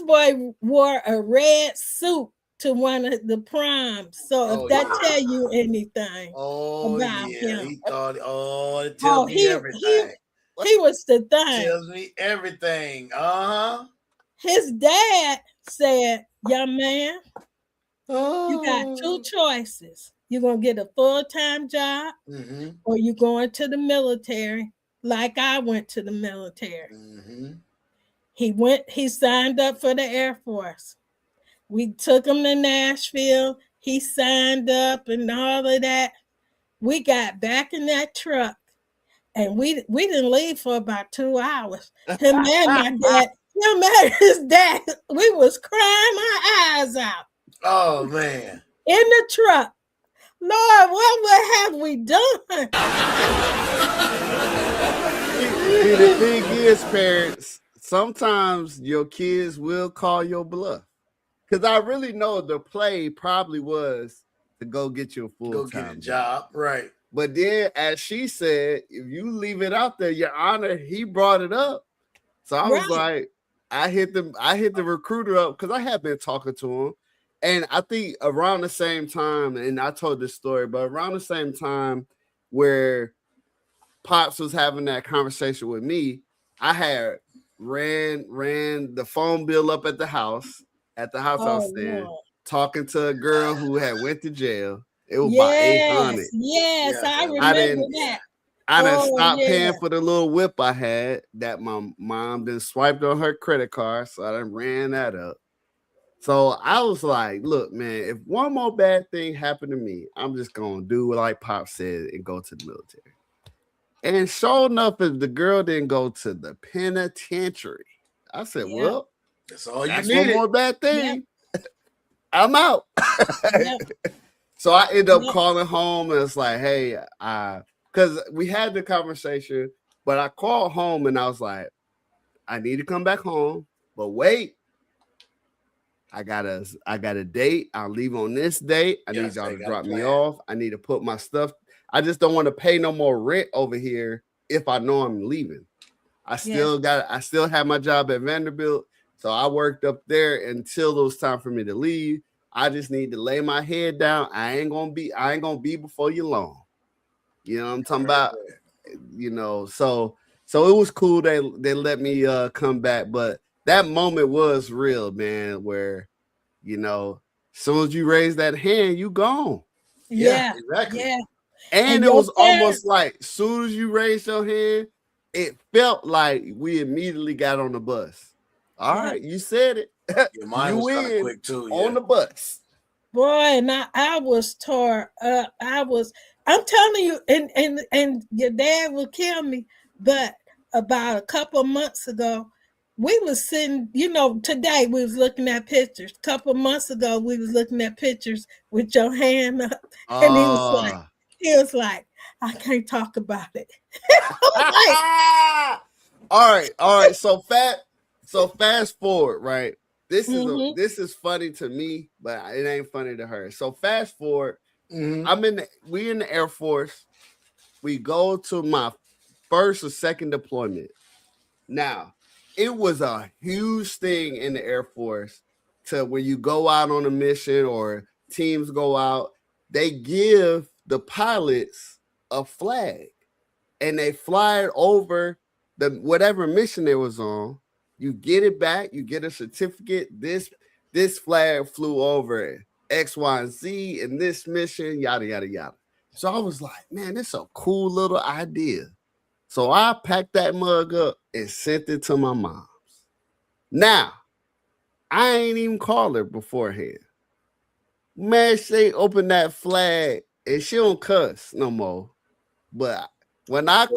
S8: boy wore a red suit to one of the proms. So if that tell you anything about him.
S2: He thought, it tells me everything.
S8: He was the thing.
S2: Tells me everything. Uh-huh.
S8: His dad said, young man, you got 2 choices. You're going to get a full-time job or you're going to the military like I went to the military.
S2: Mm-hmm.
S8: He signed up for the Air Force. We took him to Nashville. He signed up and all of that. We got back in that truck and we didn't leave for about 2 hours. Him and his dad, we was crying our eyes out.
S2: Oh, man.
S8: In the truck. Lord, what have we done?
S1: See, the thing is, parents, sometimes your kids will call your bluff. Because I really know the play probably was to go get you a full-time
S2: job. Right.
S1: But then, as she said, if you leave it out there, Your Honor, he brought it up. So I was like, I hit the recruiter up because I had been talking to him. And I think around the same time, and I told this story, but around the same time where Pops was having that conversation with me, I had ran the phone bill up at the house I was staying, talking to a girl who had went to jail. It was about 800.
S8: Yes, I remember that.
S1: I done stopped paying for the little whip I had that my mom then swiped on her credit card, so I done ran that up. So I was like, look, man, if one more bad thing happened to me, I'm just going to do what like Pop said and go to the military. And sure enough, if the girl didn't go to the penitentiary, I said, well,
S2: that's all you
S1: need.
S2: One
S1: more bad thing. I'm out. So I ended up calling home and it's like, hey, I because we had the conversation, but I called home and I was like, I need to come back home, but wait. I got a date. I'll leave on this date. I need y'all to drop me off. I need to put my stuff. I just don't want to pay no more rent over here if I know I'm leaving. I still have my job at Vanderbilt. So I worked up there until it was time for me to leave. I just need to lay my head down. I ain't gonna be before you long. You know what I'm talking about? You know, so it was cool. They let me come back, but that moment was real, man, where, you know, as soon as you raise that hand, you gone.
S8: Yeah,
S2: exactly.
S8: Yeah.
S1: And it was almost like as soon as you raised your hand, it felt like we immediately got on the bus. All right, you said it.
S2: Mine was kind of quick too.
S1: On the bus.
S8: Boy, and I was tore up. I'm telling you, and your dad will kill me, but about a couple of months ago, we was sitting, you know, today we was looking at pictures. A couple of months ago, we was looking at pictures with your hand up. And he was like, I can't talk about it.
S1: All right. So fast forward, right? This is funny to me, but it ain't funny to her. So fast forward, we in the Air Force. We go to my first or second deployment. Now, it was a huge thing in the Air Force to when you go out on a mission or teams go out, they give the pilots a flag and they fly it over the whatever mission they was on. You get it back, you get a certificate. This flag flew over X, Y, and Z in this mission, yada, yada, yada. So I was like, man, this is a cool little idea. So I packed that mug up and sent it to my mom's. Now, I ain't even called her beforehand. Man, she opened that flag and she don't cuss no more. But when I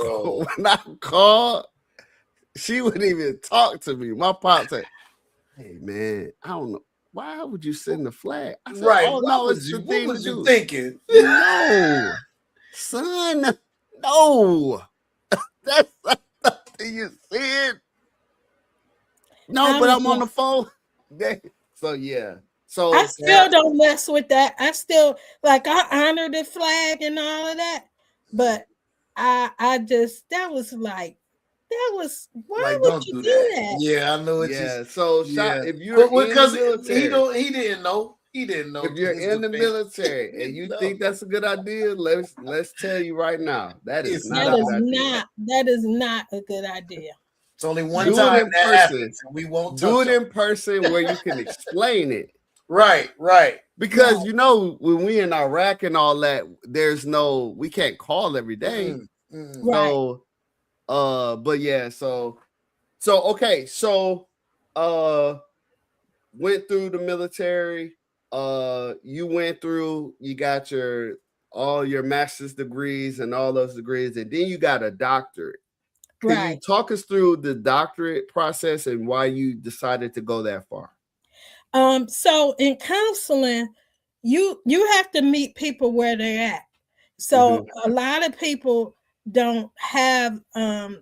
S1: called, she wouldn't even talk to me. My pop said, hey, man, I don't know. Why would you send the flag? I said,
S2: right.
S1: Oh, no, it's the thing
S2: what was
S1: to
S2: you
S1: do.
S2: thinking?
S1: No, son, no. That's not something you said. No, but I'm on the phone. So, yeah. So
S8: I still don't mess with that. I still, like, I honor the flag and all of that. But I just, that was like, why would you do that?
S2: Yeah, I know it.
S1: Yeah, so if you're in the military,
S2: he didn't know. He didn't know.
S1: If you're in the military and you think that's a good idea, let's tell you right now, that is not a good idea.
S8: That is not a good idea.
S2: It's only one time that happens, and we won't
S1: do it in person where you can explain it.
S2: Right.
S1: Because you know, when we in Iraq and all that, we can't call every day.
S8: Right.
S1: So but yeah, so okay, so went through the military, you got all your master's degrees and all those degrees, and then you got a doctorate. Can you talk us through the doctorate process and why you decided to go that far?
S8: So in counseling, you have to meet people where they're at. So a lot of people don't have,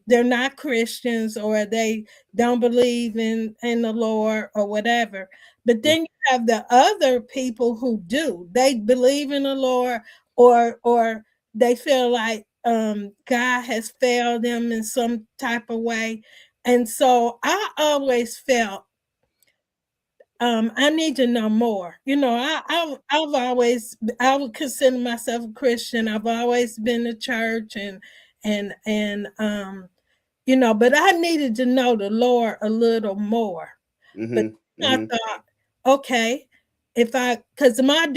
S8: they're not Christians, or they don't believe in the Lord or whatever. But then you have the other people who do. They believe in the Lord, or they feel like God has failed them in some type of way. And so I always felt I need to know more. You know, I would consider myself a Christian. I've always been to church and you know, but I needed to know the Lord a little more. But I thought, okay, because my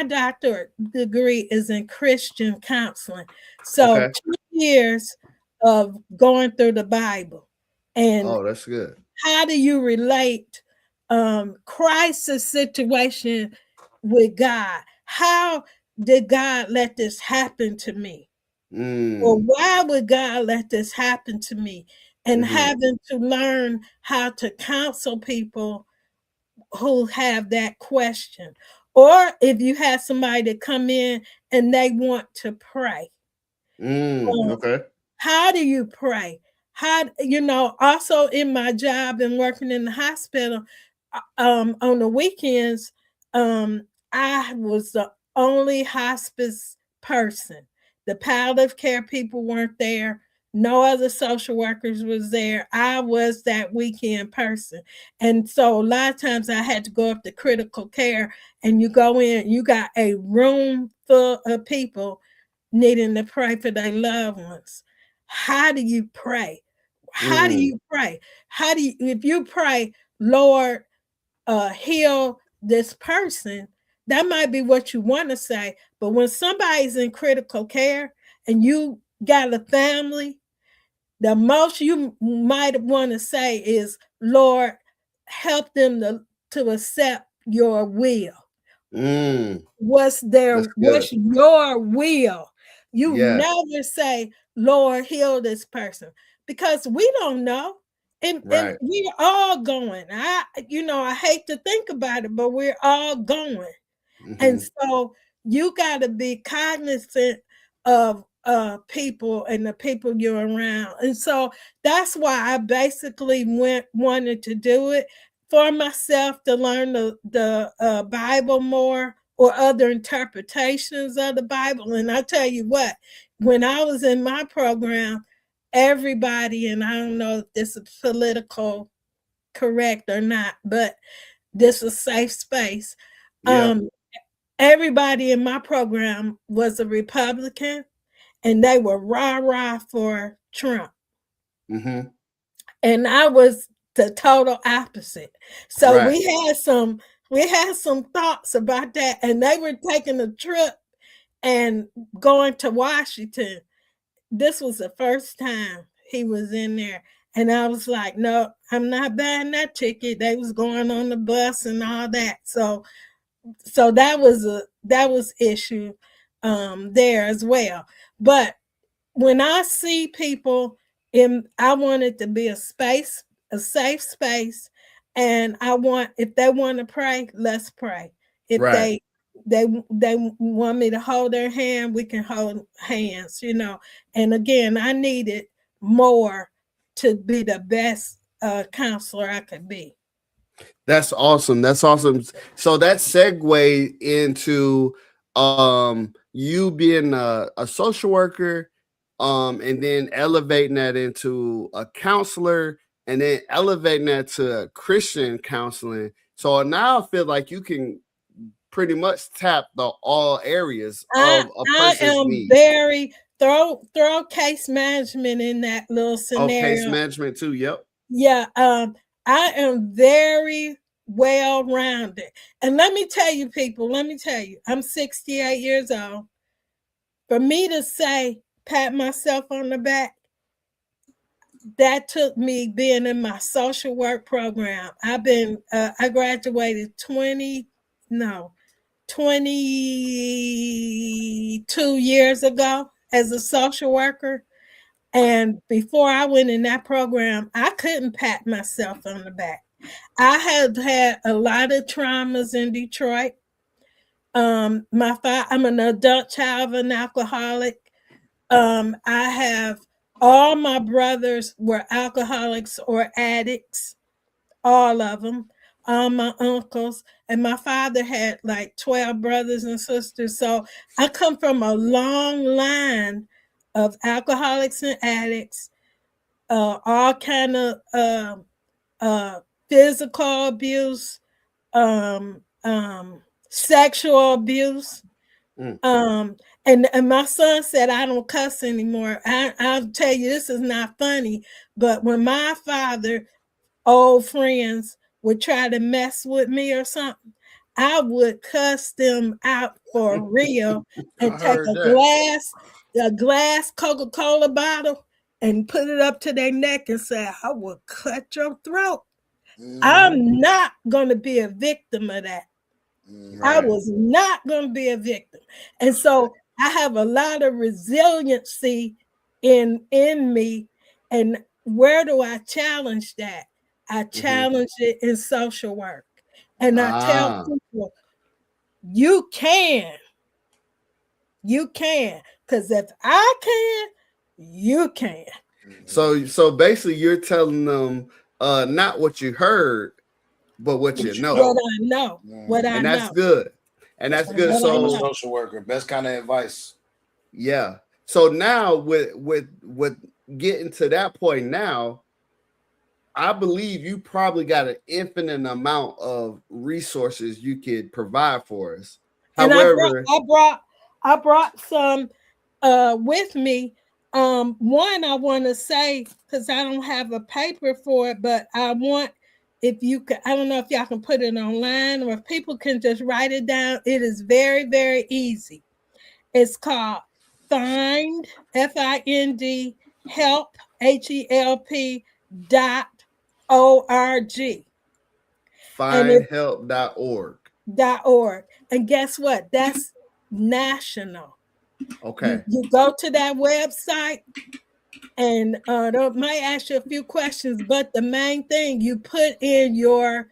S8: doctorate degree is in Christian counseling. So 2 years of going through the Bible. And
S1: that's good.
S8: How do you relate crisis situation with God? How did God let this happen to me? Or why would God let this happen to me? And having to learn how to counsel people who have that question. Or if you have somebody to come in and they want to pray.
S1: Okay.
S8: How do you pray? Also in my job and working in the hospital, on the weekends, I was the only hospice person. The palliative care people weren't there. No other social workers was there. I was that weekend person. And so a lot of times I had to go up to critical care, and you go in, you got a room full of people needing to pray for their loved ones. How do you pray? How do you pray? If you pray, Lord, heal this person, that might be what you want to say. But when somebody's in critical care and you got a family, the most you might want to say is, Lord, help them to accept your will. What's your will? You never say, Lord, heal this person, because we don't know. And we're all going. I hate to think about it, but we're all going. And so you got to be cognizant of people and the people you're around. And so that's why I basically wanted to do it for myself, to learn the Bible more, or other interpretations of the Bible. And I tell you what, when I was in my program, everybody, and I don't know if this is political correct or not, but this is a safe space. Everybody in my program was a Republican, and they were rah-rah for Trump. And I was the total opposite. So we had some thoughts about that, and they were taking a trip and going to Washington. This was the first time he was in there. And I was like, no, I'm not buying that ticket. They was going on the bus and all that. So that was issue there as well. But when I see people I want it to be a safe space, and if they want to pray, let's pray. If they want me to hold their hand, we can hold hands, And again, I needed more to be the best counselor I could be.
S1: That's awesome. So that segue into you being a social worker, and then elevating that into a counselor, and then elevating that to Christian counseling. So now I feel like you can pretty much tap all areas of a person's needs.
S8: Very throw case management in that little scenario.
S1: Case management too. Yep.
S8: Yeah. I am very well-rounded. And let me tell you, people, I'm 68 years old. For me to say, pat myself on the back, that took me being in my social work program. I graduated 22 years ago as a social worker. And before I went in that program, I couldn't pat myself on the back. I have had a lot of traumas in Detroit. I'm an adult child of an alcoholic. I have all my brothers were alcoholics or addicts, all of them. All my uncles, and my father had like 12 brothers and sisters. So I come from a long line of alcoholics and addicts, all kind of physical abuse, sexual abuse. And my son said, I don't cuss anymore. I'll tell you, this is not funny, but when my father, old friends, would try to mess with me or something, I would cuss them out for real and take a glass Coca-Cola bottle and put it up to their neck and say, I will cut your throat. I'm not going to be a victim of that. I was not going to be a victim. And so I have a lot of resiliency in me. And where do I challenge that? I challenge it in social work. And I tell people, you can You can. Because if I can, you can.
S1: So basically you're telling them not what you heard, but what you know.
S8: What I know. What I
S1: And
S8: know.
S1: that's good. And that's good.
S8: What I
S1: So
S8: know.
S2: social worker, best kind of advice.
S1: yeah. So now with getting to that point now, I believe you probably got an infinite amount of resources you could provide for us.
S8: And
S1: However,
S8: I brought some with me. One I want to say, because I don't have a paper for it, but I want, if you could, I don't know if y'all can put it online or if people can just write it down. It is very, very easy. It's called Find, FIND, help, HELP .org.
S1: findhelp.org.
S8: .org. And guess what? That's national.
S1: Okay.
S8: You go to that website and they might ask you a few questions, but the main thing, you put in your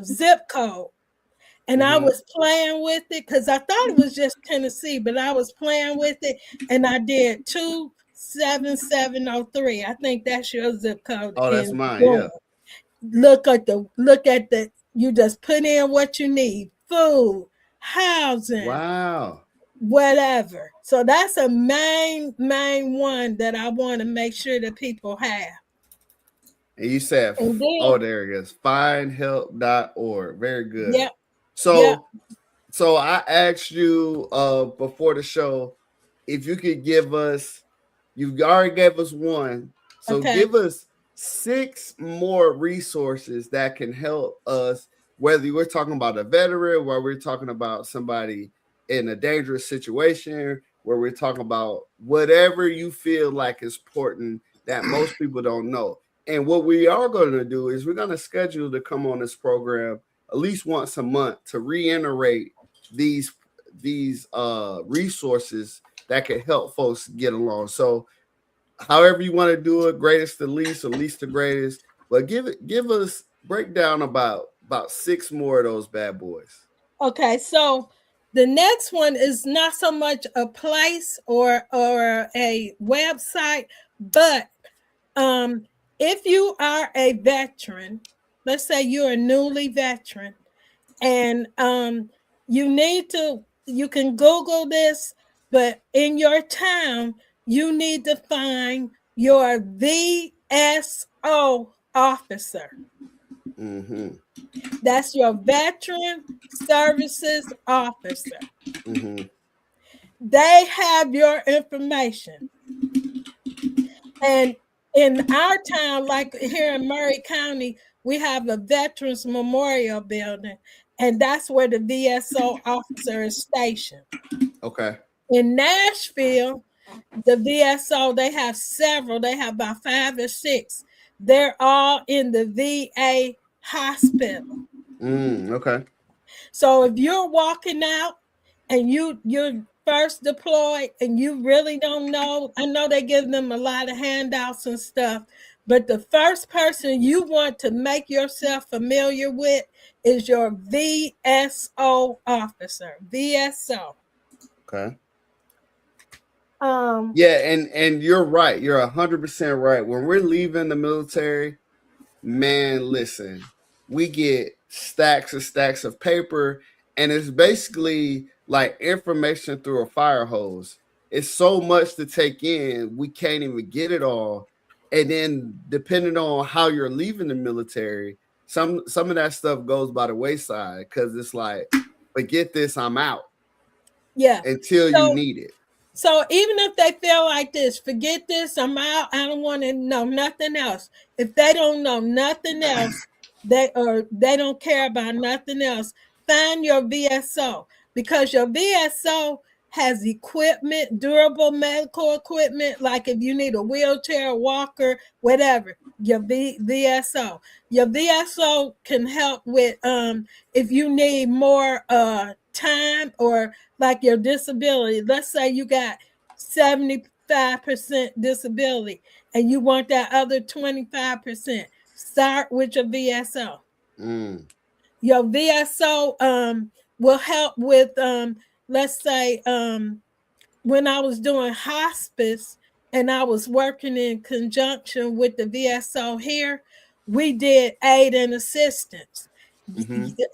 S8: zip code. And I was playing with it because I thought it was just Tennessee, but I was playing with it and I did 27703. I think that's your zip code.
S1: Oh, that's mine. Yeah.
S8: Look at the, you just put in what you need: food, housing,
S1: wow,
S8: whatever. So that's a main one that I want to make sure that people have.
S1: And you said,
S8: and then,
S1: oh, there it is. Findhelp.org. Very good.
S8: Yep.
S1: So I asked you before the show if you could give us, you already gave us one. So give us 6 more resources that can help us, whether we're talking about a veteran, where we're talking about somebody in a dangerous situation, where we're talking about whatever you feel like is important that most people don't know. And what we are going to do is we're going to schedule to come on this program at least once a month to reiterate these resources that can help folks get along. So however you want to do it, greatest to least or least to greatest, but give us breakdown about 6 more of those bad boys.
S8: Okay, so the next one is not so much a place or a website, but if you are a veteran, let's say you're a newly veteran, and you can Google this, but in your town, you need to find your VSO officer. That's your Veteran Services Officer. They have your information. And in our town, like here in Murray County, we have a Veterans Memorial Building, and that's where the VSO officer is stationed.
S1: Okay.
S8: In Nashville, the VSO, they have several. They have about 5 or 6. They're all in the VA hospital.
S1: Okay.
S8: So if you're walking out and you're first deployed and you really don't know, I know they give them a lot of handouts and stuff, but the first person you want to make yourself familiar with is your VSO officer. VSO.
S1: Okay. Yeah, and you're right. You're 100% right. When we're leaving the military, man, listen, we get stacks and stacks of paper, and it's basically like information through a fire hose. It's so much to take in, we can't even get it all. And then depending on how you're leaving the military, some of that stuff goes by the wayside because it's like, forget this, I'm out.
S8: Yeah.
S1: Until you need it.
S8: So even if they feel like this, forget this, I'm out, I don't want to know nothing else. If they don't know nothing else, they don't care about nothing else, find your VSO, because your VSO has equipment, durable medical equipment, like if you need a wheelchair, a walker, whatever, your VSO. Your VSO can help with if you need more time, or like your disability. Let's say you got 75% disability and you want that other 25%. Start with your VSO. Your VSO will help with let's say when I was doing hospice and I was working in conjunction with the VSO here, we did aid and assistance.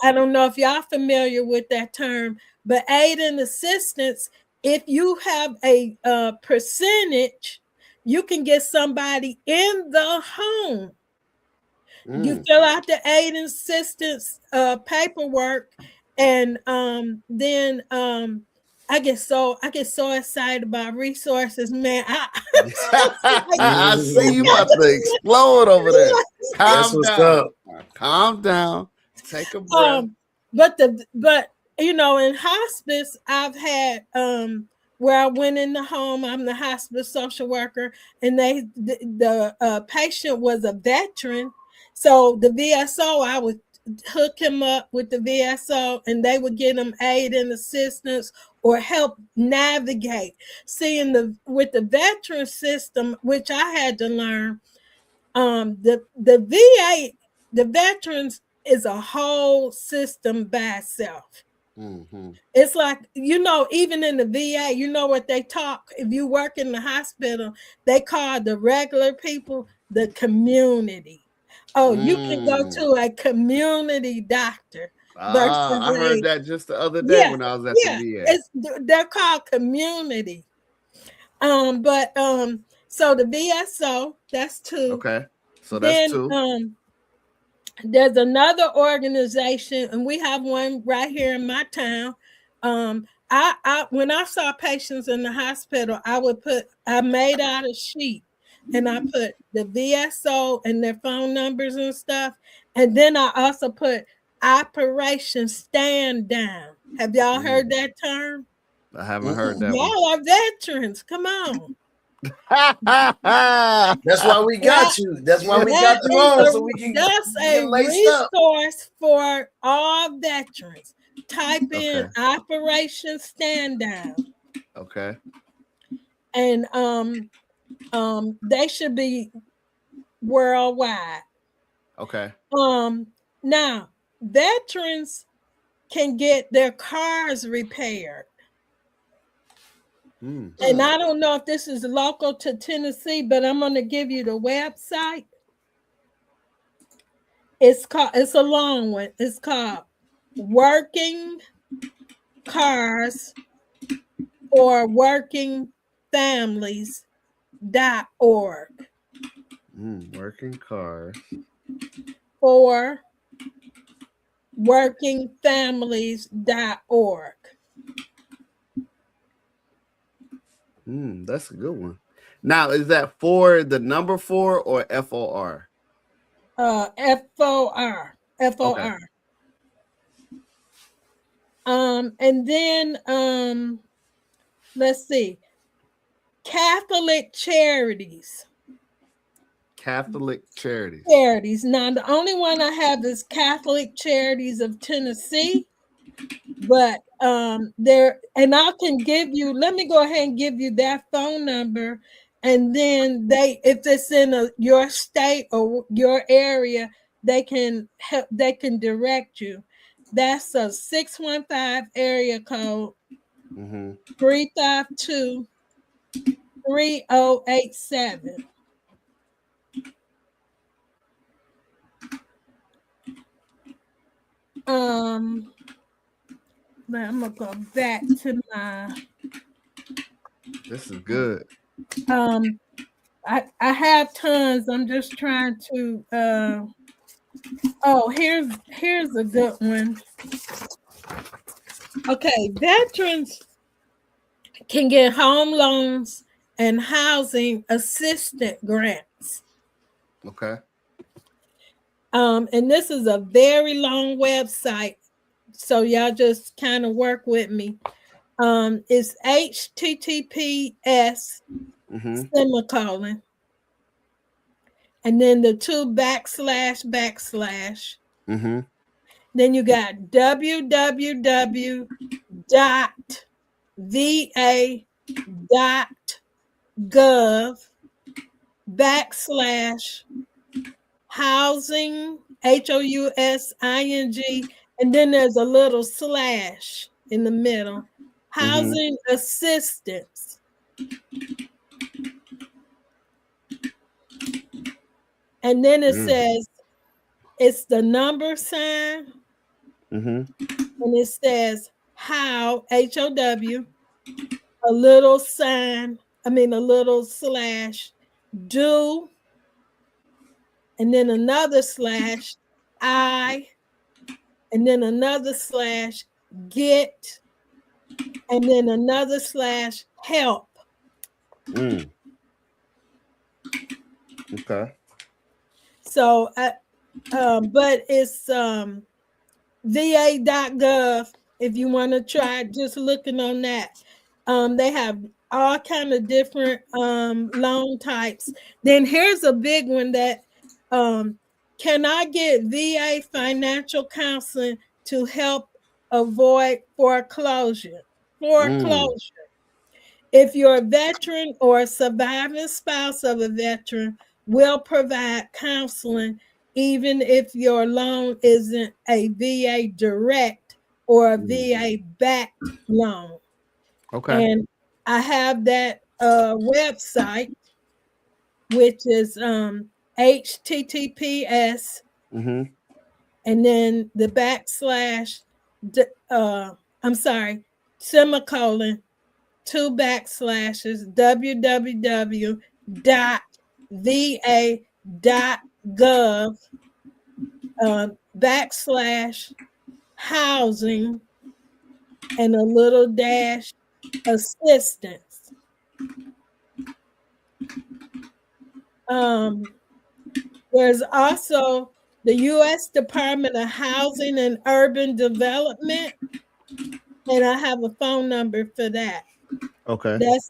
S8: I don't know if y'all familiar with that term, but aid and assistance, if you have a percentage, you can get somebody in the home. You fill out the aid and assistance paperwork, and then I get so excited about resources, man.
S1: I see you about to explode over there. Calm down. Calm down. Take a breath.
S8: But you know, in hospice, I've had where I went in the home. I'm the hospice social worker, and the patient was a veteran. So the VSO, I would hook him up with the VSO, and they would get him aid and assistance or help navigate. See, with the veteran system, which I had to learn, the VA, the veterans is a whole system by itself. It's like, you know, even in the VA, you know what they talk. If you work in the hospital, they call the regular people the community. Oh, you can go to a community doctor.
S1: I heard that just the other day when I was at the
S8: VA. They're called community. So the VSO, that's two.
S1: Okay, so that's two.
S8: There's another organization, and we have one right here in my town. I when I saw patients in the hospital, I made out a sheet, and I put the VSO and their phone numbers and stuff. And then I also put Operation Stand Down. Have y'all heard that term?
S1: I haven't heard that.
S8: Y'all are veterans. Come on.
S2: That's why we got you. That's why we got you on, so we can.
S8: That's a resource for all veterans. Type in Operation Stand Down.
S1: Okay.
S8: And they should be worldwide.
S1: Okay.
S8: Now veterans can get their cars repaired. And I don't know if this is local to Tennessee, but I'm going to give you the website. It's a long one. It's called Working Cars or WorkingFamilies.org.
S1: Working Cars
S8: or WorkingFamilies.org.
S1: That's a good one. Now, is that for the number 4 or FOR?
S8: FOR.
S1: Okay.
S8: And then let's see. Catholic Charities.
S1: Catholic Charities.
S8: Now, the only one I have is Catholic Charities of Tennessee. But there, and I can give you, let me go ahead and give you that phone number. And then if it's in your state or your area, they can help, they can direct you. That's a 615 area code 352 3087. I'm gonna go back to my.
S1: This is good.
S8: I have tons. I'm just trying to. Here's a good one. Okay, veterans can get home loans and housing assistance grants.
S1: Okay.
S8: And this is a very long website, so y'all just kind of work with me. It's HTTPS semicolon, and then the 2 //. Then you got www.va.gov /housing HOUSING, and then there's a little slash in the middle, housing assistance. And then it says it's the number sign. And it says how, HOW, a little sign, a little slash, do, and then another slash, I, and then another slash, get, and then another slash, help.
S1: Okay.
S8: So, but it's va.gov if you want to try just looking on that. They have all kind of different loan types. Then here's a big one that can I get VA financial counseling to help avoid foreclosure? If you're a veteran or a surviving spouse of a veteran, will provide counseling even if your loan isn't a VA direct or a VA backed loan.
S1: Okay.
S8: And I have that website, which is HTTPS, and then the backslash, semicolon, 2 backslashes, www.va.gov backslash housing and a little dash assistance. There's also the U.S. Department of Housing and Urban Development, and I have a phone number for that.
S1: Okay.
S8: That's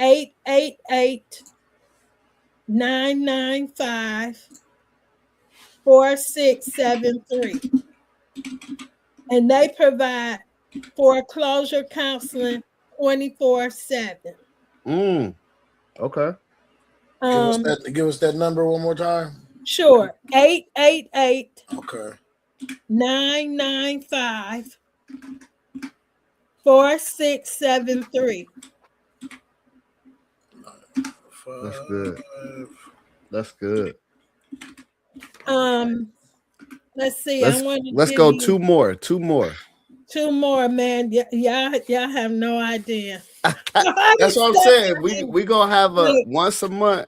S8: 888-995-4673. And they provide foreclosure counseling 24/7.
S1: Okay.
S2: Give us that number one more time.
S8: Sure. 888
S2: Okay.
S8: 995 4673.
S1: That's good. That's good.
S8: Let's see.
S1: Let's go two more.
S8: Two more, man. Y'all have no idea.
S1: That's what I'm saying. We gonna have once a month.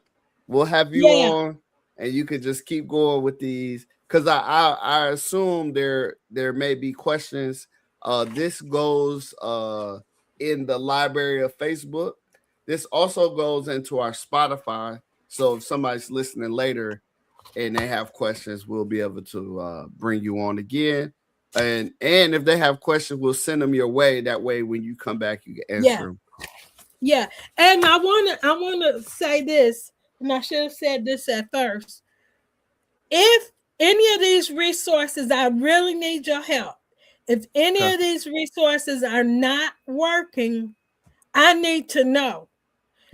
S1: We'll have you on, and you can just keep going with these. Because I assume there may be questions. This goes in the library of Facebook. This also goes into our Spotify. So if somebody's listening later and they have questions, we'll be able to bring you on again. And if they have questions, we'll send them your way. That way, when you come back, you can answer them.
S8: Yeah. And I wanna say this, and I should have said this at first. If any of these resources, I really need your help. If any of these resources are not working, I need to know.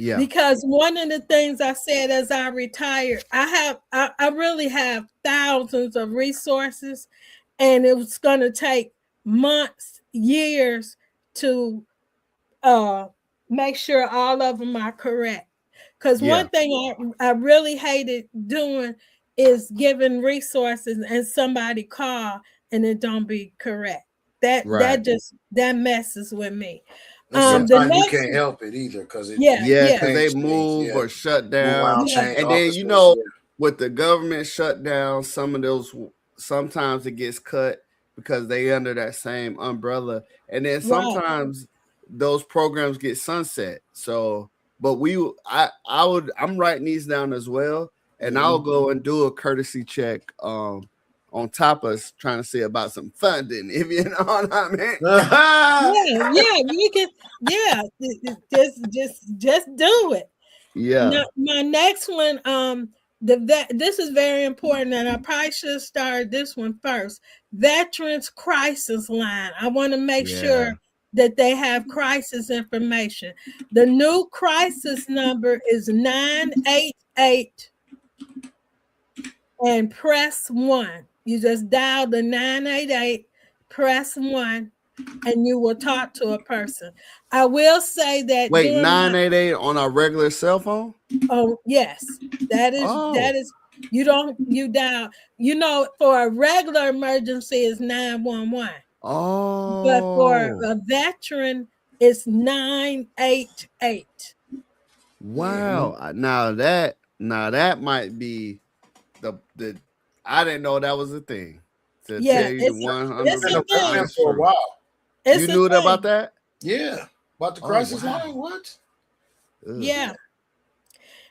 S8: Yeah. Because one of the things I said as I retired, I really have thousands of resources, and it was going to take months, years to make sure all of them are correct. Because one thing I really hated doing is giving resources and somebody call and it don't be correct. That messes with me.
S2: Sometimes you can't help it either because
S1: because they move or shut down. And then with the government shutdown, some of those sometimes it gets cut because they under that same umbrella. And then sometimes those programs get sunset. So, but I'm writing these down as well, and I'll go and do a courtesy check on top of us trying to see about some funding, if you know what I mean.
S8: You can, just do it.
S1: Yeah.
S8: Now, my next one, this is very important, and I probably should have started this one first. Veterans Crisis Line. I want to make sure that they have crisis information. The new crisis number is 988 and press 1. You just dial the 988, press 1. and you will talk to a person. I will say that.
S1: Wait, 988 on our regular cell phone?
S8: Oh yes, that is. You dial. For a regular emergency is 911.
S1: Oh.
S8: But for a veteran, it's 988.
S1: Wow. Now that might be the I didn't know that was a thing. To tell you the 100%
S2: for a while.
S1: You knew about that?
S2: Yeah. About the crisis line? What?
S8: Yeah.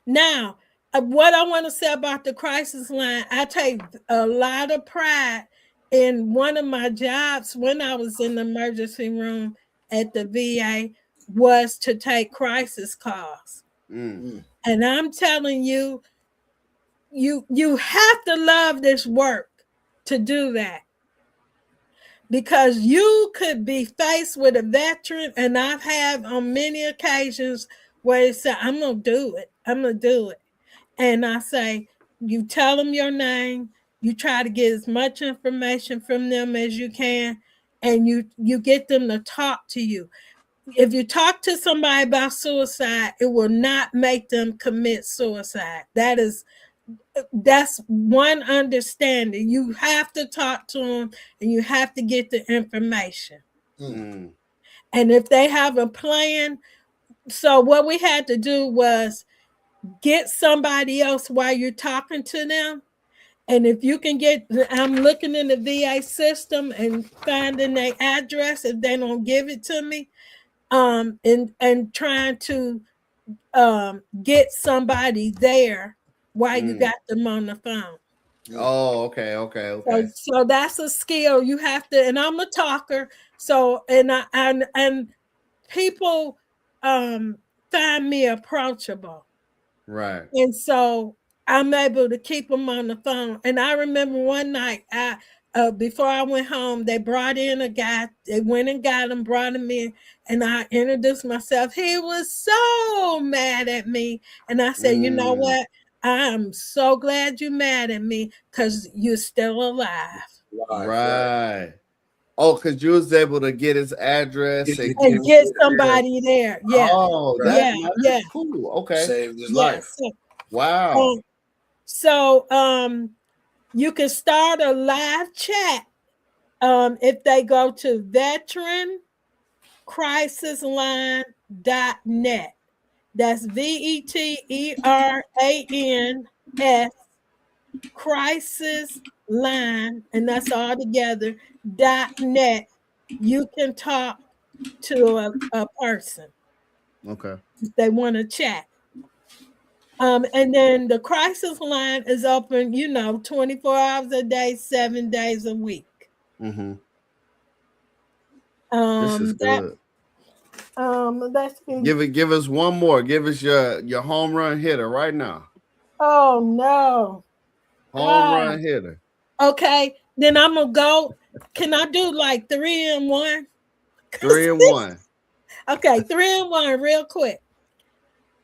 S8: Now, what I want to say about the crisis line, I take a lot of pride in one of my jobs when I was in the emergency room at the VA was to take crisis calls. And I'm telling you, you have to love this work to do that. Because you could be faced with a veteran, and I've had on many occasions where they say, I'm going to do it. I'm going to do it. And I say, you tell them your name, you try to get as much information from them as you can, and you get them to talk to you. If you talk to somebody about suicide, it will not make them commit suicide. That's one understanding. You have to talk to them and you have to get the information. And if they have a plan, so what we had to do was get somebody else while you're talking to them. And if you can I'm looking in the VA system and finding their address if they don't give it to me, and trying to get somebody there while you got them on the phone.
S1: Oh, okay.
S8: So that's a skill you have to, and I'm a talker. So and people find me approachable.
S1: Right.
S8: And so I'm able to keep them on the phone. And I remember one night, before I went home, they brought in a guy. They went and got him, brought him in, and I introduced myself. He was so mad at me. And I said, you know what? I'm so glad you're mad at me because you're still alive.
S1: Right. Oh, because you was able to get his address
S8: and get somebody there. Yeah.
S1: Oh, that's cool. Okay.
S2: Saved his life.
S1: Wow.
S8: So you can start a live chat if they go to veteranCrisisLine.net. That's VETERANS crisis line, and that's all together, .net. You can talk to a person.
S1: Okay.
S8: If they want to chat. And then the crisis line is open, 24 hours a day, 7 days a week.
S1: Mm-hmm. This is good. Give us one more. Give us your home run hitter right now.
S8: Oh no.
S1: Home run hitter.
S8: Okay, then I'm gonna go. Can I do like 3 and 1?
S1: 3 and 1.
S8: Okay, 3 and 1 real quick.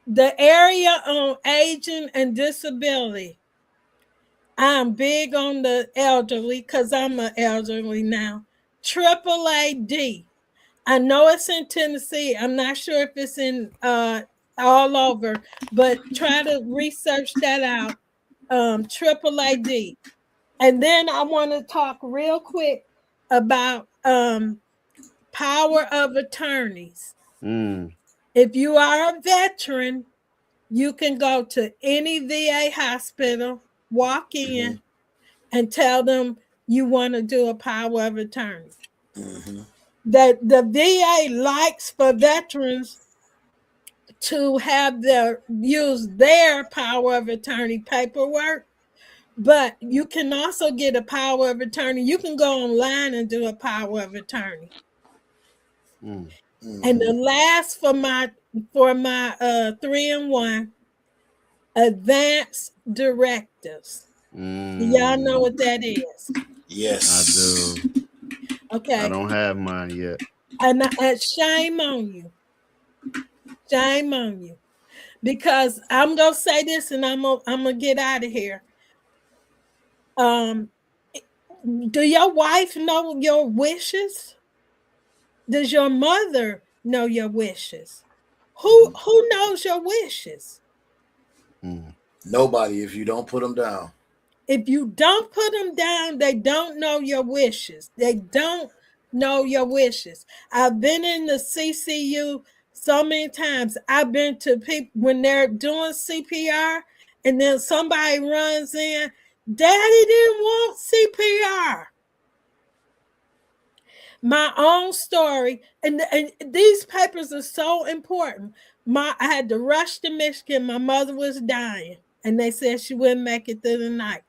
S8: The area on aging and disability. I'm big on the elderly because I'm an elderly now. AAAD. I know it's in Tennessee. I'm not sure if it's in all over, but try to research that out. AAAD. And then I want to talk real quick about power of attorneys. If you are a veteran, you can go to any VA hospital, walk in, and tell them you want to do a power of attorney. That the VA likes for veterans to have use their power of attorney paperwork, but you can also get a power of attorney. You can go online and do a power of attorney. And the last for my 3 and 1, advanced directives. Y'all know what that is?
S2: Yes,
S1: I do.
S8: Okay. I
S1: don't have mine yet.
S8: And shame on you. Shame on you. Because I'm gonna say this and I'm gonna get out of here. Do your wife know your wishes? Does your mother know your wishes? Who knows your wishes?
S2: Nobody if you don't put them down.
S8: If you don't put them down, they don't know your wishes. They don't know your wishes. I've been in the CCU so many times. I've been to people when they're doing CPR and then somebody runs in, Daddy didn't want CPR. My own story, and these papers are so important. I had to rush to Michigan. My mother was dying, and they said she wouldn't make it through the night.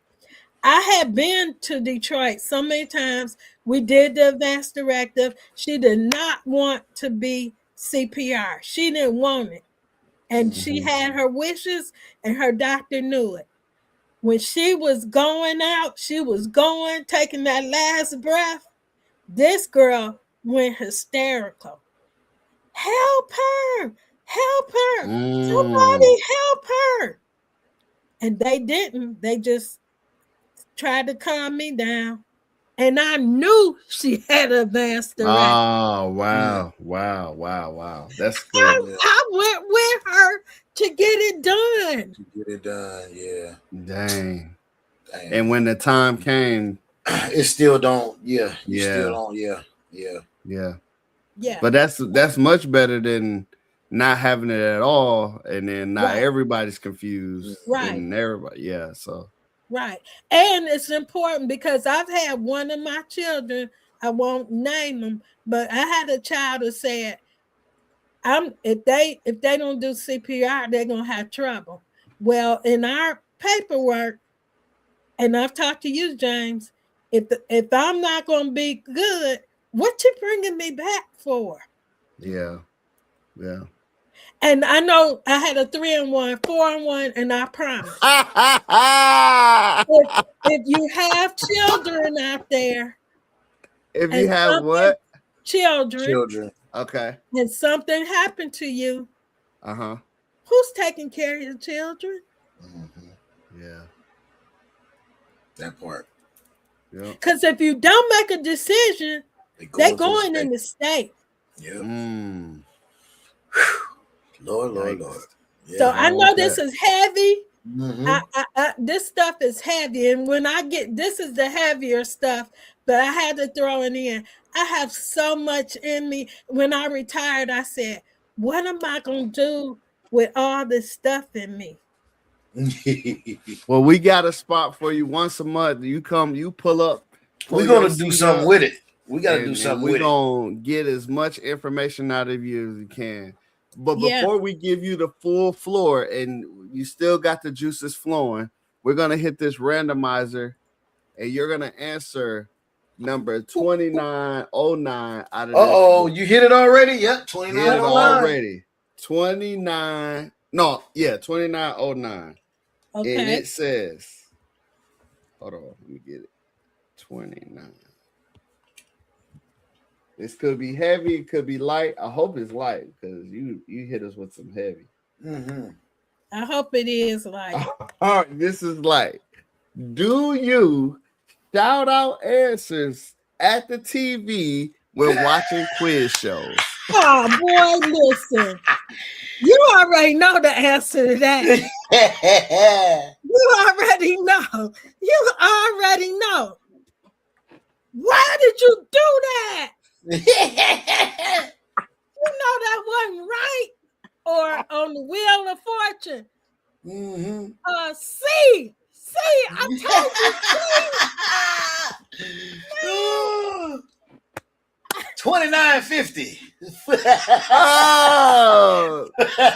S8: I had been to Detroit so many times. We did the advance directive. She did not want to be CPR. She didn't want it. And she had her wishes, and her doctor knew it. When she was going out, taking that last breath, this girl went hysterical. Help her! Help her! Somebody help her! And they didn't. They just tried to calm me down. And I knew she had advanced directive.
S1: Oh, wow. That's good.
S8: I went with her to get it done.
S2: Yeah.
S1: Dang. And when the time came,
S2: it still don't. Yeah.
S1: Still
S2: don't. Yeah.
S8: But
S1: that's much better than not having it at all, and then not
S8: Right.
S1: everybody's confused.
S8: Right.
S1: And everybody, so.
S8: Right. And it's important because I've had one of my children, I won't name them, but I had a child who said, if they don't do CPR, they're gonna have trouble. Well, in our paperwork, and I've talked to you, James, if I'm not gonna be good, what you bringing me back for?
S1: Yeah.
S8: And I know I had a 3-1, 4-1, and I promise. if you have children out there,
S1: if you have what?
S8: Children.
S1: Okay.
S8: And something happened to you. Who's taking care of your children?
S1: Yeah.
S2: That part.
S1: Yeah.
S8: Because if you don't make a decision, they're going in the state.
S2: Yeah. Lord. Yeah,
S8: so I know this is heavy. This stuff is heavy. And when I get, this is the heavier stuff, but I had to throw it in. I have so much in me. When I retired, I said, what am I going to do with all this stuff in me?
S1: Well, we got a spot for you once a month. You come, you pull up.
S2: We're going to do something with it. We got to do something with it.
S1: We're going to get as much information out of you as we can. But before we give you the full floor and you still got the juices flowing, we're going to hit this randomizer and you're going to answer number 2909 out of
S2: you hit it already? Yep, 2909.
S1: 2909.
S8: Okay.
S1: And it says, hold on, let me get it. 29. This could be heavy, it could be light. I hope it's light because you hit us with some heavy.
S8: I hope it is light.
S1: All right, this is light. Do you shout out answers at the TV when watching quiz shows?
S8: Oh boy, listen. You already know the answer to that. You already know. Why did you do that? You know that wasn't right. Or on the Wheel of Fortune. See, I told you.
S2: 2950.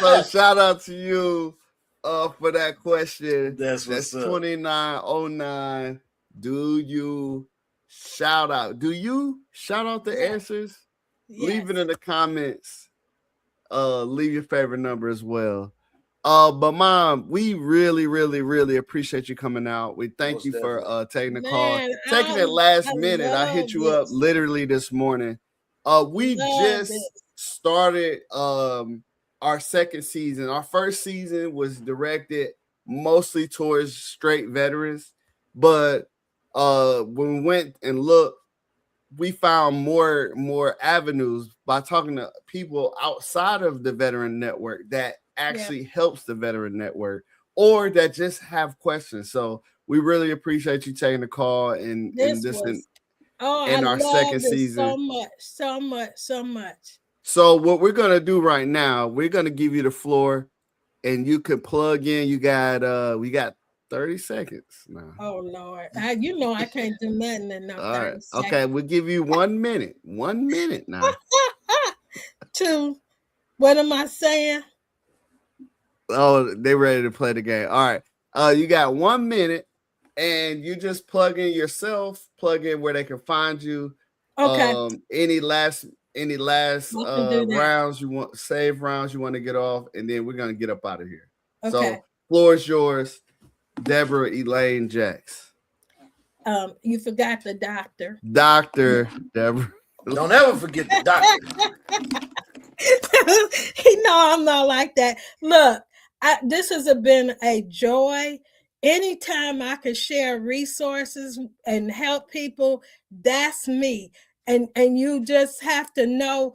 S1: So shout out to you for that question.
S2: That's
S1: 2909. Do you shout out the answers?
S8: Yes.
S1: Leave it in the comments. Leave your favorite number as well. But Mom, we really, really, really appreciate you coming out. We thank you for taking the call, taking it last minute. I hit you up literally this morning. We just started our second season. Our first season was directed mostly towards straight veterans, but when we went and looked, we found more avenues by talking to people outside of the veteran network that actually helps the veteran network, or that just have questions. So we really appreciate you taking the call and
S8: This
S1: this
S8: was,
S1: in
S8: I
S1: our
S8: love
S1: second
S8: it
S1: season.
S8: so much.
S1: So what we're gonna do right now, we're gonna give you the floor, and you can plug in. You got we got 30 seconds now.
S8: Oh Lord, you know I can't do nothing in no 30 seconds.
S1: Okay, we'll give you 1 minute. 1 minute now.
S8: To what am I saying?
S1: Oh, they ready to play the game. All right. You got 1 minute, and you just plug in yourself, plug in where they can find you.
S8: Okay.
S1: Any last rounds you want, save rounds you want to get off, and then we're gonna get up out of here.
S8: Okay.
S1: So floor is yours, Debra Elaine Jacks.
S8: You forgot the doctor.
S1: Dr. Debra.
S2: Don't ever forget the doctor.
S8: You know I'm not like that. Look, this has been a joy. Anytime I can share resources and help people, that's me. And you just have to know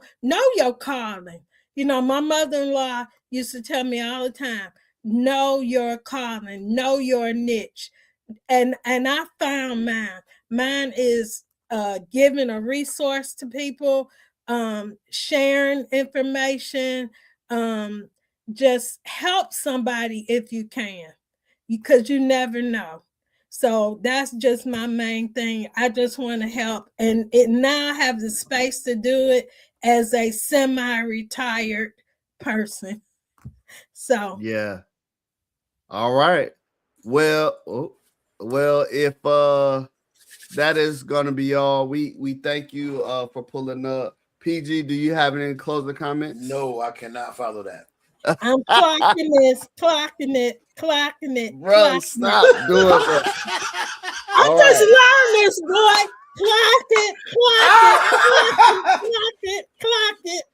S8: your calling. You know, my mother-in-law used to tell me all the time, know your calling, know your niche. And I found mine. Mine is giving a resource to people, sharing information, just help somebody if you can, because you never know. So that's just my main thing. I just want to help, and it now have the space to do it as a semi-retired person. So
S1: yeah. All right. Well, if that is gonna be all, we thank you for pulling up. PG, do you have any closing comments?
S2: No, I cannot follow that.
S8: I'm clocking this, clocking it.
S1: Bro, stop doing that.
S8: I'm just learning this, boy. Clock it.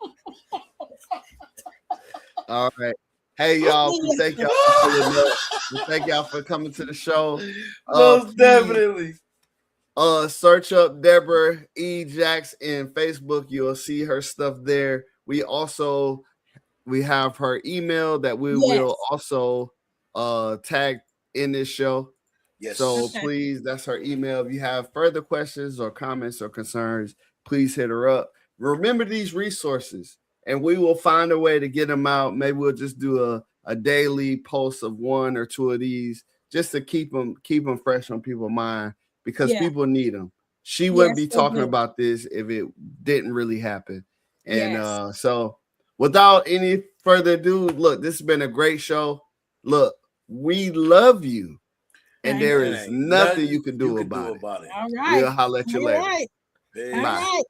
S1: All right. Hey, y'all. We thank y'all for pulling up. We thank y'all for coming to the show.
S2: Most definitely.
S1: Search up Debra E. Jacks in Facebook. You'll see her stuff there. We have her email that we will also tag in this show.
S2: Yes.
S1: So please, that's her email. If you have further questions or comments or concerns, please hit her up. Remember these resources, and we will find a way to get them out. Maybe we'll just do a daily post of 1 or 2 of these just to keep them fresh on people's mind, because people need them. She wouldn't be talking about this if it didn't really happen. And so without any further ado, look, this has been a great show. Look, we love you, and there is nothing you can do about it.
S8: All right.
S1: We'll holler at you later.
S8: All right.